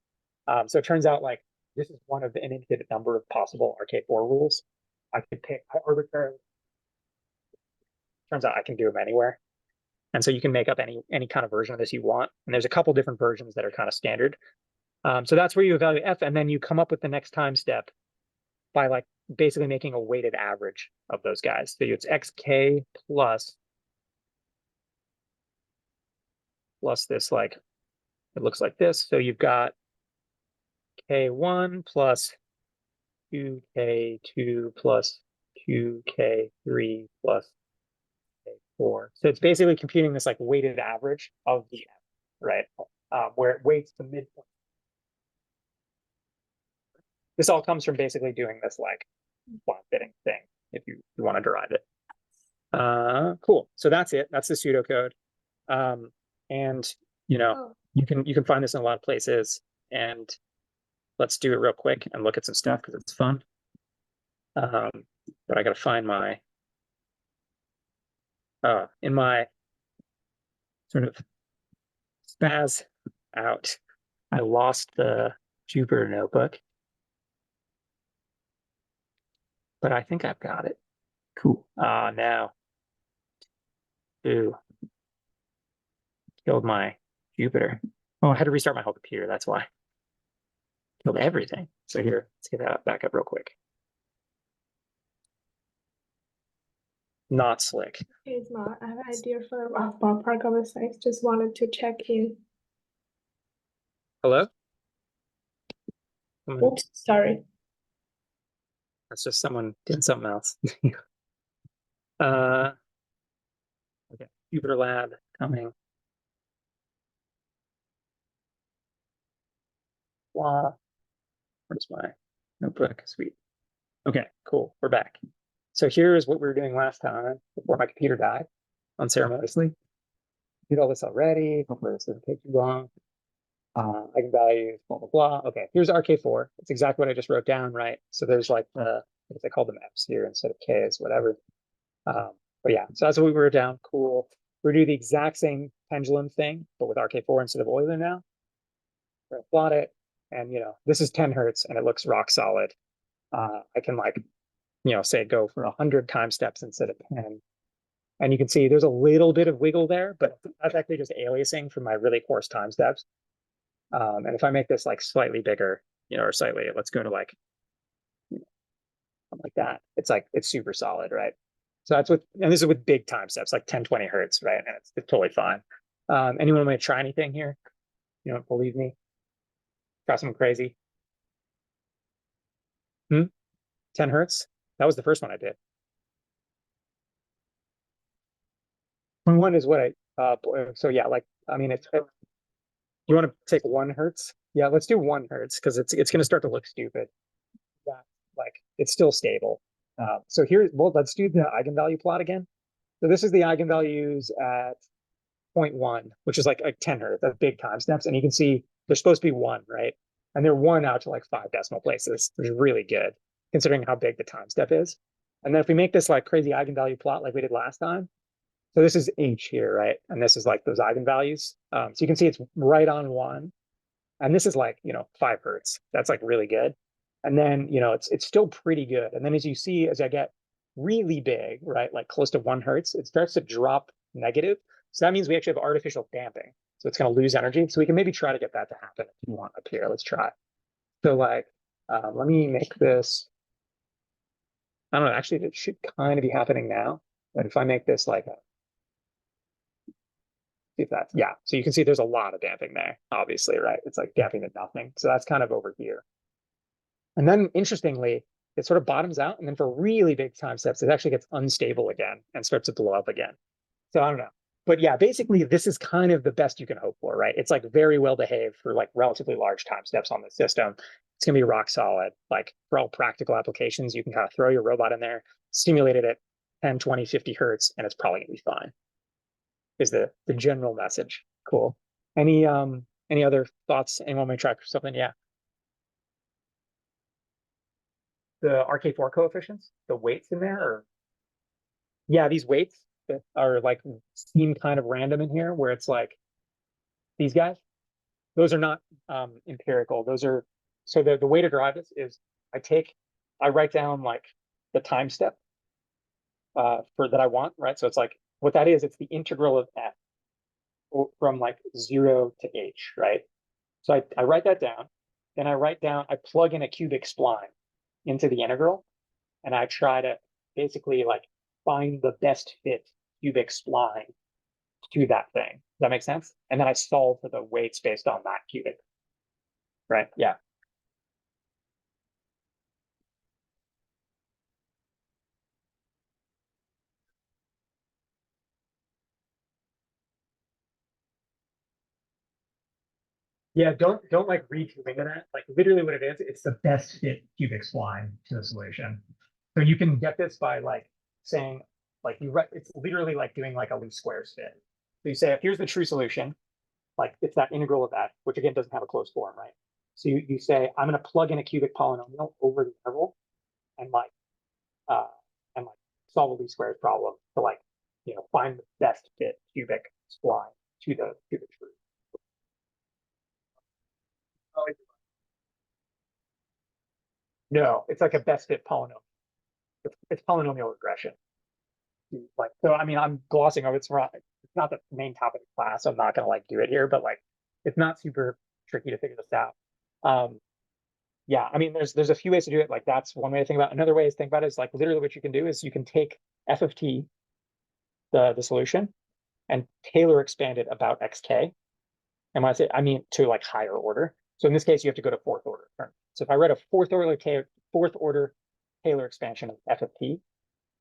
[SPEAKER 1] So it turns out like this is one of an infinite number of possible RK4 rules. I could pick arbitrarily. Turns out I can do them anywhere. And so you can make up any kind of version of this you want. And there's a couple different versions that are kind of standard. So that's where you evaluate f, and then you come up with the next time step by like basically making a weighted average of those guys. So it's xk plus this, like, it looks like this. So you've got k1 plus 2k2 plus 2k3 plus k4. So it's basically computing this like weighted average of the f, right? Where it weights the midpoint. This all comes from basically doing this like plot fitting thing, if you want to derive it. Cool. So that's it. That's the pseudocode. And you know, you can find this in a lot of places. And let's do it real quick and look at some stuff because it's fun. But I gotta find my in my sort of spaz out, I lost the Jupyter notebook. But I think I've got it. Cool. Now. Ooh. Killed my Jupyter. Oh, I had to restart my whole computer. That's why. Killed everything. So here, let's get that back up real quick. Not slick.
[SPEAKER 2] Hey, Mark, I have an idea for a rough ballpark of the size. Just wanted to check in.
[SPEAKER 1] Hello?
[SPEAKER 2] Oops, sorry.
[SPEAKER 1] That's just someone doing something else. Okay, Jupyter Lab coming. Blah. Where's my notebook? Sweet. Okay, cool. We're back. So here's what we were doing last time before my computer died unceremoniously. Did all this already. Hopefully this doesn't take too long. Eigenvalues, blah, blah, blah. Okay, here's RK4. It's exactly what I just wrote down, right? So there's like I guess I call them F's here instead of K's, whatever. But yeah, so that's what we wrote down. Cool. We're gonna do the exact same pendulum thing, but with RK4 instead of Euler now. We're gonna plot it, and you know, this is 10 hertz and it looks rock solid. I can like, you know, say go for 100 time steps instead of 10. And you can see there's a little bit of wiggle there, but that's actually just aliasing from my really coarse time steps. And if I make this like slightly bigger, you know, or slightly, let's go to like, you know, something like that. It's like, it's super solid, right? So that's with, and this is with big time steps, like 10, 20 hertz, right? And it's totally fine. Anyone want to try anything here? You don't believe me? Try something crazy. 10 hertz? That was the first one I did. 1 is what so yeah, like, I mean, you want to take 1 hertz? Yeah, let's do 1 hertz because it's going to start to look stupid. Yeah, like it's still stable. So here, well, let's do the eigenvalue plot again. So this is the eigenvalues at 0.1, which is like 10 hertz, that's big time steps. And you can see they're supposed to be 1, right? And they're 1 out to like 5 decimal places, which is really good considering how big the time step is. And then if we make this like crazy eigenvalue plot like we did last time, so this is h here, right? And this is like those eigenvalues. So you can see it's right on 1. And this is like, 5 hertz. That's like really good. And then, it's still pretty good. And then as you see, as I get really big, right, like close to 1 hertz, it starts to drop negative. So that means we actually have artificial damping. So it's going to lose energy. So we can maybe try to get that to happen if you want up here. Let's try. So like, let me make this. I don't know. Actually, it should kind of be happening now. But if I make this like see if that's, yeah. So you can see there's a lot of damping there, obviously, right? It's like damping to nothing. So that's kind of over here. And then interestingly, it sort of bottoms out. And then for really big time steps, it actually gets unstable again and starts to blow up again. So I don't know. But yeah, basically, this is kind of the best you can hope for, right? It's like very well behaved for like relatively large time steps on the system. It's going to be rock solid. Like for all practical applications, you can kind of throw your robot in there, simulate it at 10, 20, 50 hertz, and it's probably going to be fine. Is the general message. Cool. Any other thoughts? Anyone may try something? Yeah. The RK4 coefficients, the weights in there, or yeah, these weights that are like seem kind of random in here, where it's like these guys, those are not empirical. Those are, so the way to derive this is I write down like the time step for that I want, right? So it's like what that is, it's the integral of f from like 0 to h, right? So I write that down, then I plug in a cubic spline into the integral, and I try to basically like find the best fit cubic spline to that thing. Does that make sense? And then I solve for the weights based on that cubic. Right? Yeah. Yeah, don't like read too into that. Like literally what it is, it's the best fit cubic spline to the solution. So you can get this by like saying, like it's literally like doing like a least squares fit. So you say, here's the true solution, like it's that integral of f, which again doesn't have a closed form, right? So you say, I'm going to plug in a cubic polynomial over the interval and like uh solve a least squares problem to like find the best fit cubic spline to the truth. No, it's like a best fit polynomial. It's polynomial regression. Like so, I mean, I'm glossing over. It's not the main topic of class. So I'm not gonna like do it here, but like it's not super tricky to figure this out. Yeah, I mean, there's a few ways to do it. Like that's one way to think about it. Another way to think about it is like literally what you can do is you can take f of t, the solution, and Taylor expand it about xk. And when I say, I mean to like higher order. So in this case, you have to go to fourth order. So if I write a fourth order Taylor expansion of f of t,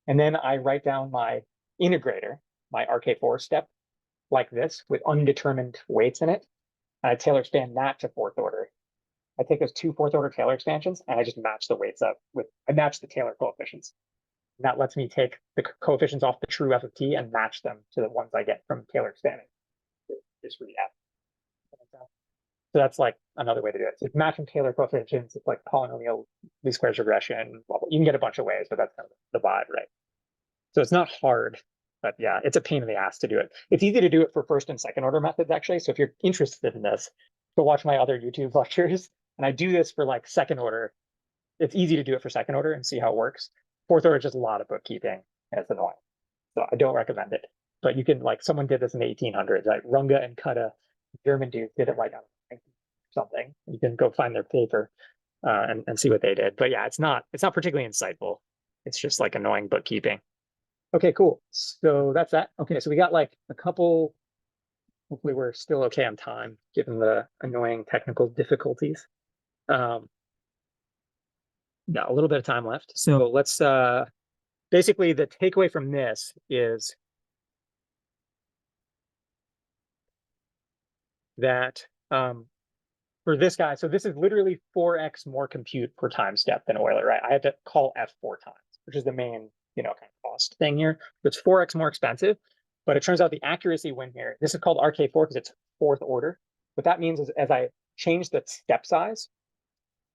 [SPEAKER 1] and then I write down my integrator, my RK4 step, like this with undetermined weights in it, and I Taylor expand that to fourth order. I take those 2 fourth order Taylor expansions and I just match the weights up I match the Taylor coefficients. And that lets me take the coefficients off the true f of t and match them to the ones I get from Taylor expanding. Just read f. So that's like another way to do it. So it's matching Taylor coefficients. It's like polynomial least squares regression. Blah, blah. You can get a bunch of ways, but that's kind of the vibe, right? So it's not hard, but yeah, it's a pain in the ass to do it. It's easy to do it for first and second order methods, actually. So if you're interested in this, go watch my other YouTube lectures. And I do this for like second order. It's easy to do it for second order and see how it works. Fourth order is just a lot of bookkeeping and it's annoying. So I don't recommend it. But you can, like, someone did this in the 1800s, like Runge and Kutta, German dudes did it like something. You can go find their paper and see what they did. But yeah, it's not particularly insightful. It's just like annoying bookkeeping. Okay, cool. So that's that. Okay, so we got like a couple. Hopefully we're still okay on time, given the annoying technical difficulties. Yeah, a little bit of time left. So let's basically the takeaway from this is that for this guy, so this is literally 4x more compute per time step than Euler, right? I had to call f 4 times, which is the main, kind of cost thing here. It's 4x more expensive, but it turns out the accuracy win here. This is called RK4 because it's fourth order. What that means is as I change the step size,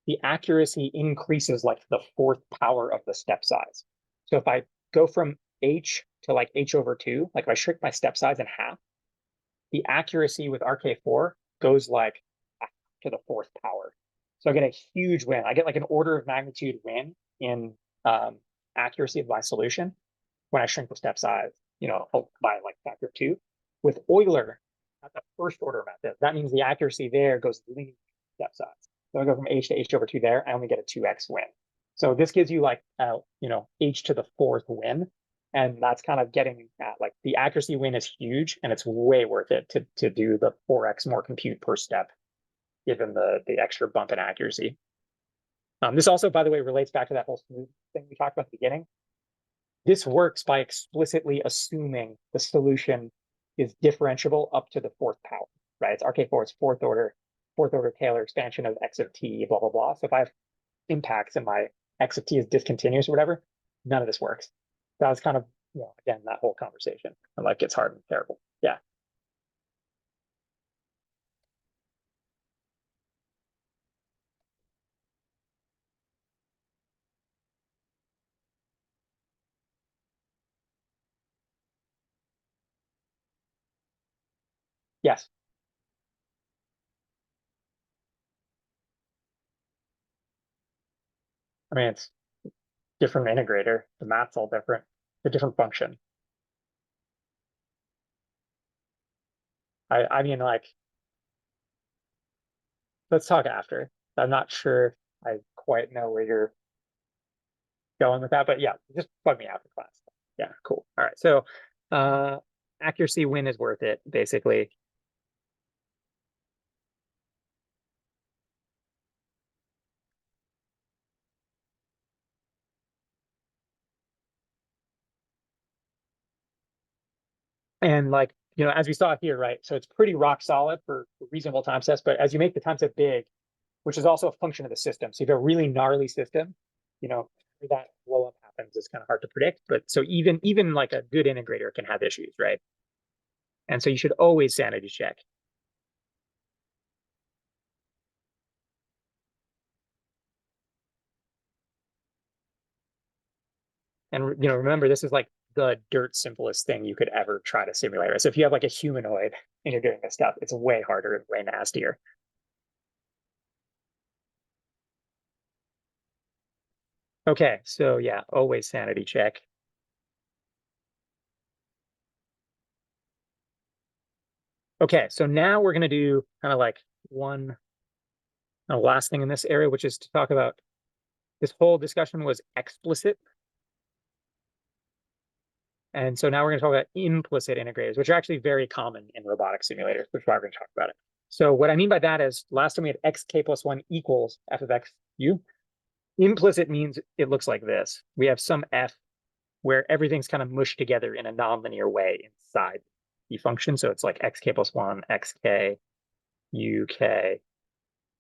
[SPEAKER 1] the accuracy increases like the fourth power of the step size. So if I go from h to like h over 2, like if I shrink my step size in half, the accuracy with RK4 goes like to the fourth power. So I get a huge win. I get like an order of magnitude win in accuracy of my solution when I shrink the step size, by like factor of 2. With Euler, at the first order method, that means the accuracy there goes linear step size. So I go from h to h over 2 there, I only get a 2x win. So this gives you like, h to the fourth win. And that's kind of getting at like the accuracy win is huge, and it's way worth it to do the 4x more compute per step, given the extra bump in accuracy. This also, by the way, relates back to that whole smooth thing we talked about at the beginning. This works by explicitly assuming the solution is differentiable up to the fourth power, right? It's RK4, it's fourth order Taylor expansion of x of t, blah, blah, blah. So if I have impacts and my x of t is discontinuous or whatever, none of this works. That was kind of, again, that whole conversation. And like, it's hard and terrible. Yeah. Yes. I mean, it's different integrator. The math's all different. A different function. I mean, like, let's talk after. I'm not sure I quite know where you're going with that, but yeah, just bug me after class. Yeah, cool. All right. So accuracy win is worth it, basically. And like, as we saw here, right? So it's pretty rock solid for reasonable time sets, but as you make the time set big, which is also a function of the system. So if you have a really gnarly system, where that blow up happens is kind of hard to predict. But so even like a good integrator can have issues, right? And so you should always sanity check. And remember, this is like the dirt simplest thing you could ever try to simulate. Right? So if you have like a humanoid and you're doing this stuff, it's way harder and way nastier. Okay, so yeah, always sanity check. Okay, so now we're going to do kind of like one last thing in this area, which is to talk about this whole discussion was explicit. And so now we're going to talk about implicit integrators, which are actually very common in robotic simulators, which is why we're going to talk about it. So what I mean by that is last time we had xk plus 1 equals f of x u. Implicit means it looks like this. We have some f where everything's kind of mushed together in a nonlinear way inside the function. So it's like xk plus 1, xk, uk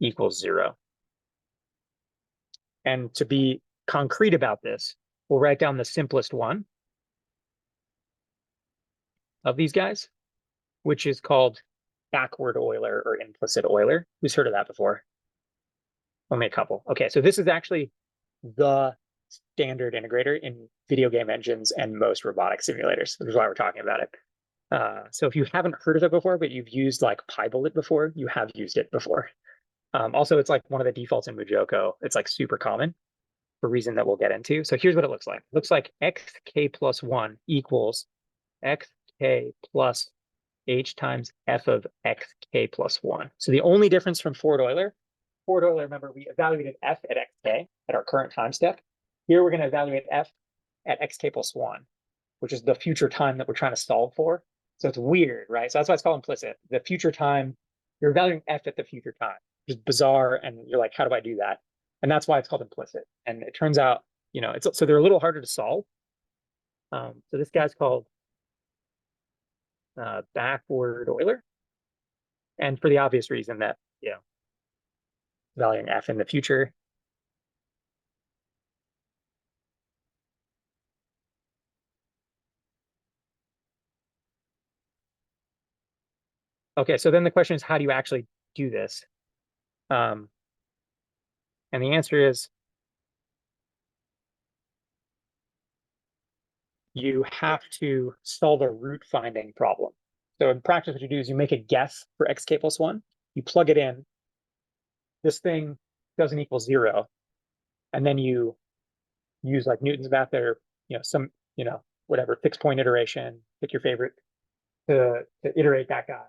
[SPEAKER 1] equals 0. And to be concrete about this, we'll write down the simplest one of these guys, which is called backward Euler or implicit Euler. Who's heard of that before? Only a couple. Okay, so this is actually the standard integrator in video game engines and most robotic simulators, which is why we're talking about it. So if you haven't heard of it before, but you've used like PyBullet before, you have used it before. Also, it's like one of the defaults in Mujoko. It's like super common for a reason that we'll get into. So here's what it looks like. It looks like xk plus 1 equals xk plus h times f of xk plus 1. So the only difference from forward Euler, remember, we evaluated f at xk at our current time step. Here we're going to evaluate f at xk plus 1, which is the future time that we're trying to solve for. So it's weird, right? So that's why it's called implicit. The future time, you're evaluating f at the future time, which is bizarre. And you're like, how do I do that? And that's why it's called implicit. And it turns out, so they're a little harder to solve. So this guy's called backward Euler. And for the obvious reason that, valuing f in the future. Okay, so then the question is, how do you actually do this? And the answer is you have to solve a root finding problem. So in practice, what you do is you make a guess for xk plus 1, you plug it in, this thing doesn't equal 0, and then you use like Newton's method or some whatever fixed point iteration, pick your favorite, to iterate that guy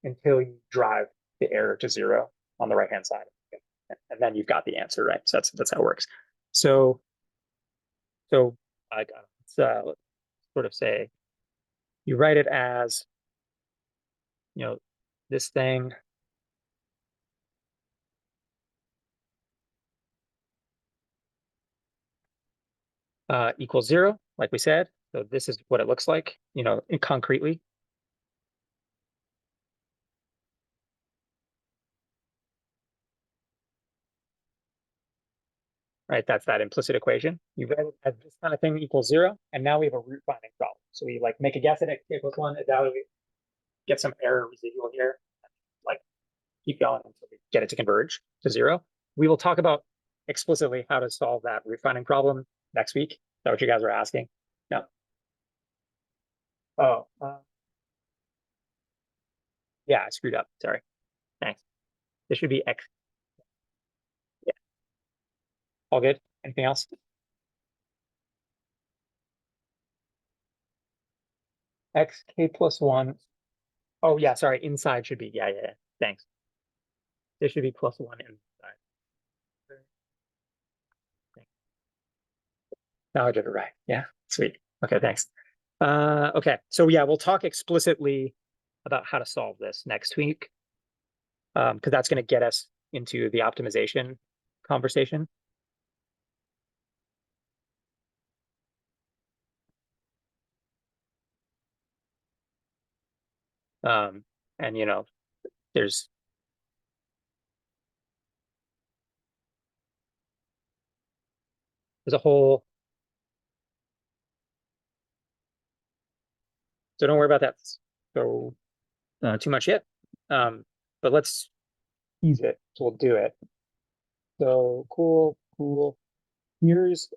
[SPEAKER 1] until you drive the error to 0 on the right hand side, and then you've got the answer, right? So that's how it works. So let's sort of say you write it as this thing equals 0, like we said. So this is what it looks like, concretely. Right, that's that implicit equation. You read it as this kind of thing equals 0, and now we have a root finding problem. So we like make a guess at xk plus 1, evaluate, get some error residual here, like keep going until we get it to converge to 0. We will talk about explicitly how to solve that root finding problem next week. Is that what you guys were asking? No. Oh, yeah, I screwed up. Sorry. Thanks. This should be x. Yeah. All good. Anything else? xk plus 1. Oh, yeah, sorry. Inside should be, yeah. Thanks. This should be plus 1 inside. Now I did it right. Yeah, sweet. Okay, thanks. Okay, so yeah, we'll talk explicitly about how to solve this next week, because that's going to get us into the optimization conversation. And there's a whole, so don't worry about that. So too much yet. But let's ease it. So we'll do it. So cool. Here's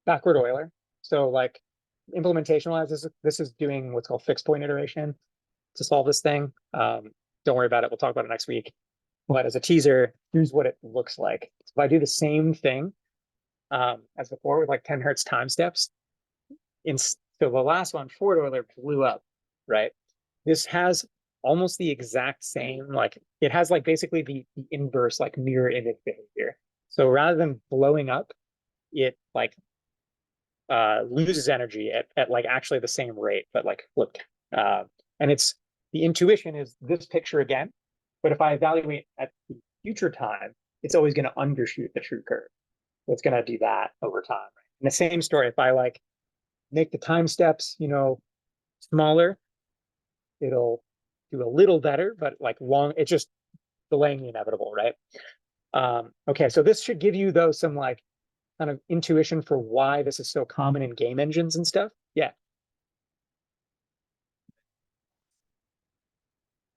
[SPEAKER 1] backward Euler. So like implementation wise, this is doing what's called fixed point iteration to solve this thing. Don't worry about it. We'll talk about it next week. But as a teaser, here's what it looks like. So if I do the same thing as before with like 10 hertz time steps, so the last one, forward Euler, blew up, right? This has almost the exact same, like it has like basically the inverse like mirror image behavior. So rather than blowing up, it like loses energy at like actually the same rate, but like flipped. And it's the intuition is this picture again, but if I evaluate at the future time, it's always going to undershoot the true curve. So it's going to do that over time. Right? And the same story, if I like make the time steps, smaller, it'll do a little better, but like long, it's just delaying the inevitable, right? Okay, so this should give you though some like kind of intuition for why this is so common in game engines and stuff. Yeah.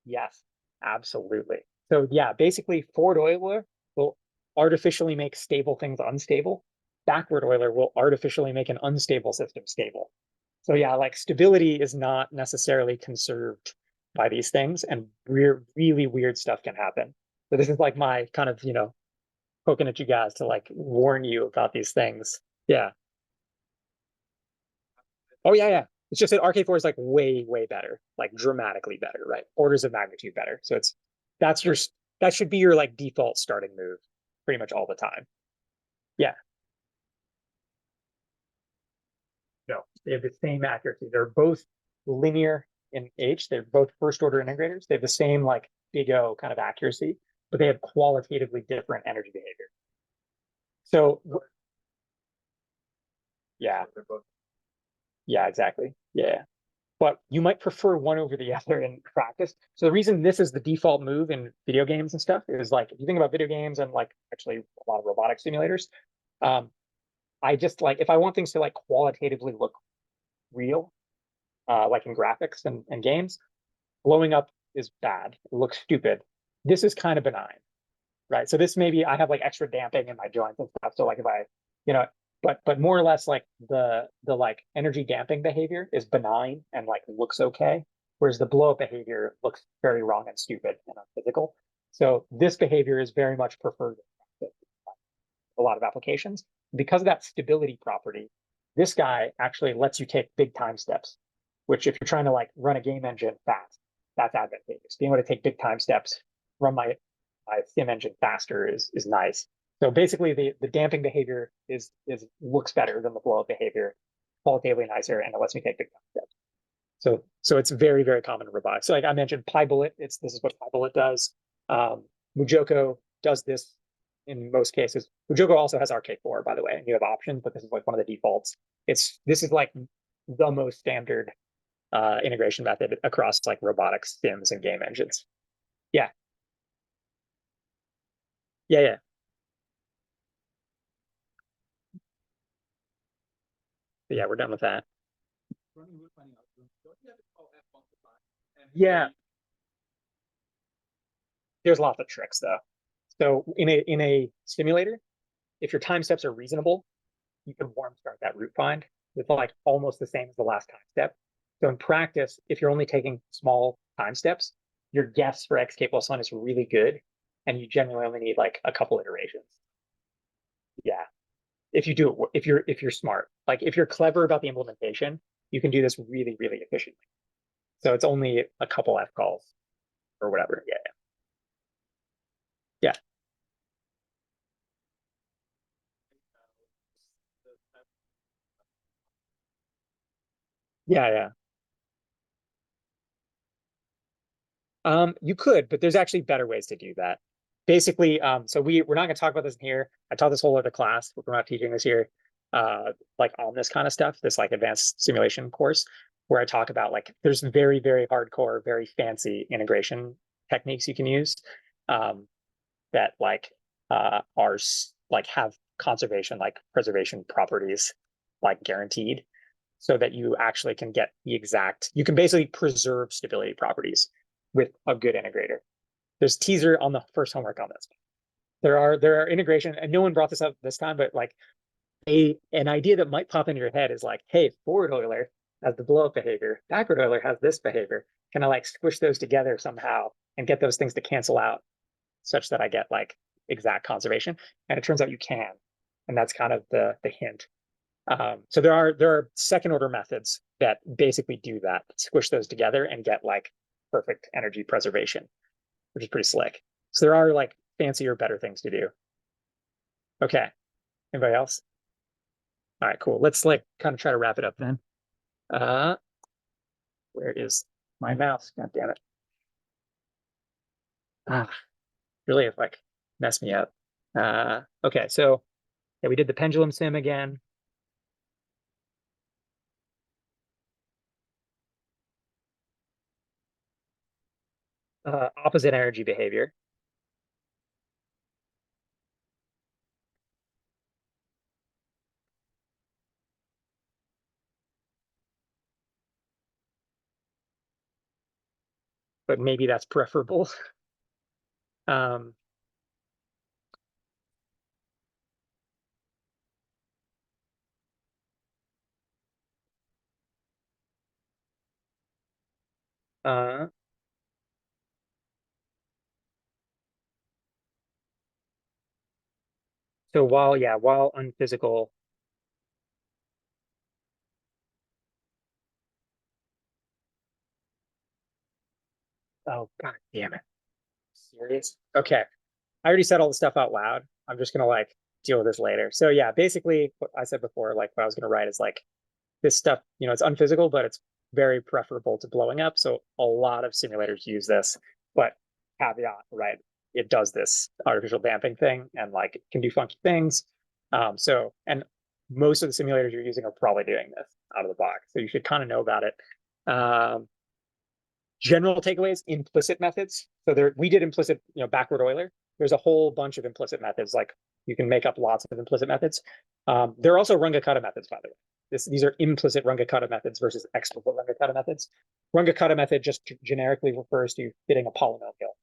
[SPEAKER 1] Yes, absolutely. So yeah, basically forward Euler will artificially make stable things unstable. Backward Euler will artificially make an unstable system stable. So yeah, like stability is not necessarily conserved by these things, and really weird stuff can happen. So this is like my kind of, poking at you guys to like warn you about these things. Yeah. Oh yeah. It's just that RK4 is like way better, like dramatically better, right? Orders of magnitude better. So that's your that should be your like default starting move pretty much all the time. Yeah. No, they have the same accuracy. They're both linear in H. They're both first order integrators. They have the same like big O kind of accuracy, but they have qualitatively different energy behavior. So yeah, yeah, exactly. Yeah. But you might prefer one over the other in practice. So the reason this is the default move in video games and stuff is like, if you think about video games and like actually a lot of robotic simulators, I just like, if I want things to like qualitatively look real, like in graphics and games, blowing up is bad. It looks stupid. this is kind of benign, right? So this maybe I have like extra damping in my joints and stuff. So like if I, you know, but more or less like the like energy damping behavior is benign and like looks okay, whereas the blow up behavior looks very wrong and stupid and unphysical. So this behavior is very much preferred in a lot of applications. Because of that stability property, this guy actually lets you take big time steps, which if you're trying to like run a game engine fast, that's advantageous. Being able to take big time steps, run my sim engine faster is nice. So basically the damping behavior is looks better than the blow up behavior, qualitatively nicer, and it lets me take big time steps. So it's very, very common in robotics. So like I mentioned, PyBullet, this is what PyBullet does. Mujoko does this in most cases. Mujoko also has RK4, by the way, and you have options, but this is like one of the defaults. This is like the most standard integration method across like robotics, sims, and game engines. Yeah. Yeah. But yeah, we're done with that. Yeah. There's lots of tricks though. So in a simulator, if your time steps are reasonable, you can warm start that root find with like almost the same as the last time step. So in practice, if you're only taking small time steps, your guess for xk plus 1 is really good, and you generally only need like a couple iterations. Yeah, if you do it, if you're smart, like if you're clever about the implementation, you can do this really, really efficiently. So it's only a couple F calls or whatever. Yeah. Yeah. You could, but there's actually better ways to do that. Basically, so we're not going to talk about this in here. I taught this whole other class, but we're not teaching this here. Like on this kind of stuff, this like advanced simulation course, where I talk about like there's very, very hardcore, very fancy integration techniques you can use, that like are like have conservation, like preservation properties, like guaranteed, so that you actually can get the exact. You can basically preserve stability properties with a good integrator. There's teaser on the first homework on this. There are integration, and no one brought this up this time, but like an idea that might pop into your head is like, hey, forward Euler has the blow up behavior, backward Euler has this behavior. Can I like squish those together somehow and get those things to cancel out such that I get like exact conservation? And it turns out you can, and that's kind of the hint. So there are second order methods that basically do that, squish those together and get like perfect energy preservation, which is pretty slick. So there are like fancier, better things to do. Okay. Anybody else? All right, cool. Let's like kind of try to wrap it up then. Where is my mouse? God damn it. Really have like messed me up. Okay, so yeah, we did the pendulum sim again. Opposite energy behavior. But maybe that's preferable. um, uh, so while unphysical, oh god damn it. Serious? Okay. I already said all the stuff out loud. I'm just gonna like deal with this later. So yeah, basically what I said before, like what I was gonna write is like this stuff, it's unphysical, but it's very preferable to blowing up. So a lot of simulators use this, but caveat, right? It does this artificial damping thing and like it can do funky things. And most of the simulators you're using are probably doing this out of the box. So you should kind of know about it. General takeaways, implicit methods. So we did implicit, backward Euler. There's a whole bunch of implicit methods. Like you can make up lots of implicit methods. There are also Runge-Kutta methods, by the way. These are implicit Runge-Kutta methods versus explicit Runge-Kutta methods. Runge-Kutta method just generically refers to fitting a polynomial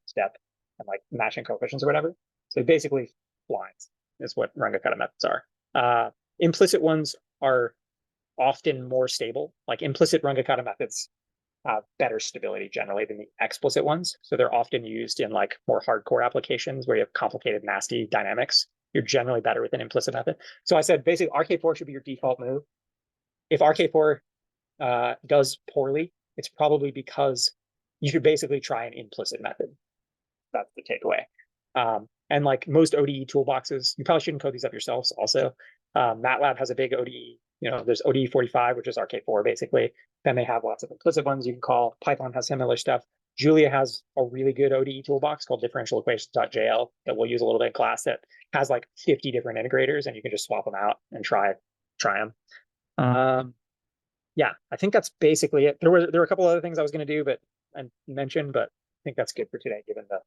[SPEAKER 1] step. and like matching coefficients or whatever. So basically lines is what Runge-Kutta methods are. Implicit ones are often more stable. Like implicit Runge-Kutta methods have better stability generally than the explicit ones. So they're often used in like more hardcore applications where you have complicated, nasty dynamics. You're generally better with an implicit method. So I said basically RK4 should be your default move. If RK4 does poorly, it's probably because you should basically try an implicit method. That's the takeaway. And like most ODE toolboxes, you probably shouldn't code these up yourselves also. MATLAB has a big ODE, there's ODE 45, which is RK4 basically. Then they have lots of implicit ones you can call. Python has similar stuff. Julia has a really good ODE toolbox called differential equations.jl that we'll use a little bit in class that has like 50 different integrators, and you can just swap them out and try them. Yeah, I think that's basically it. There were a couple other things I was going to do, but I mentioned, but I think that's good for today, given the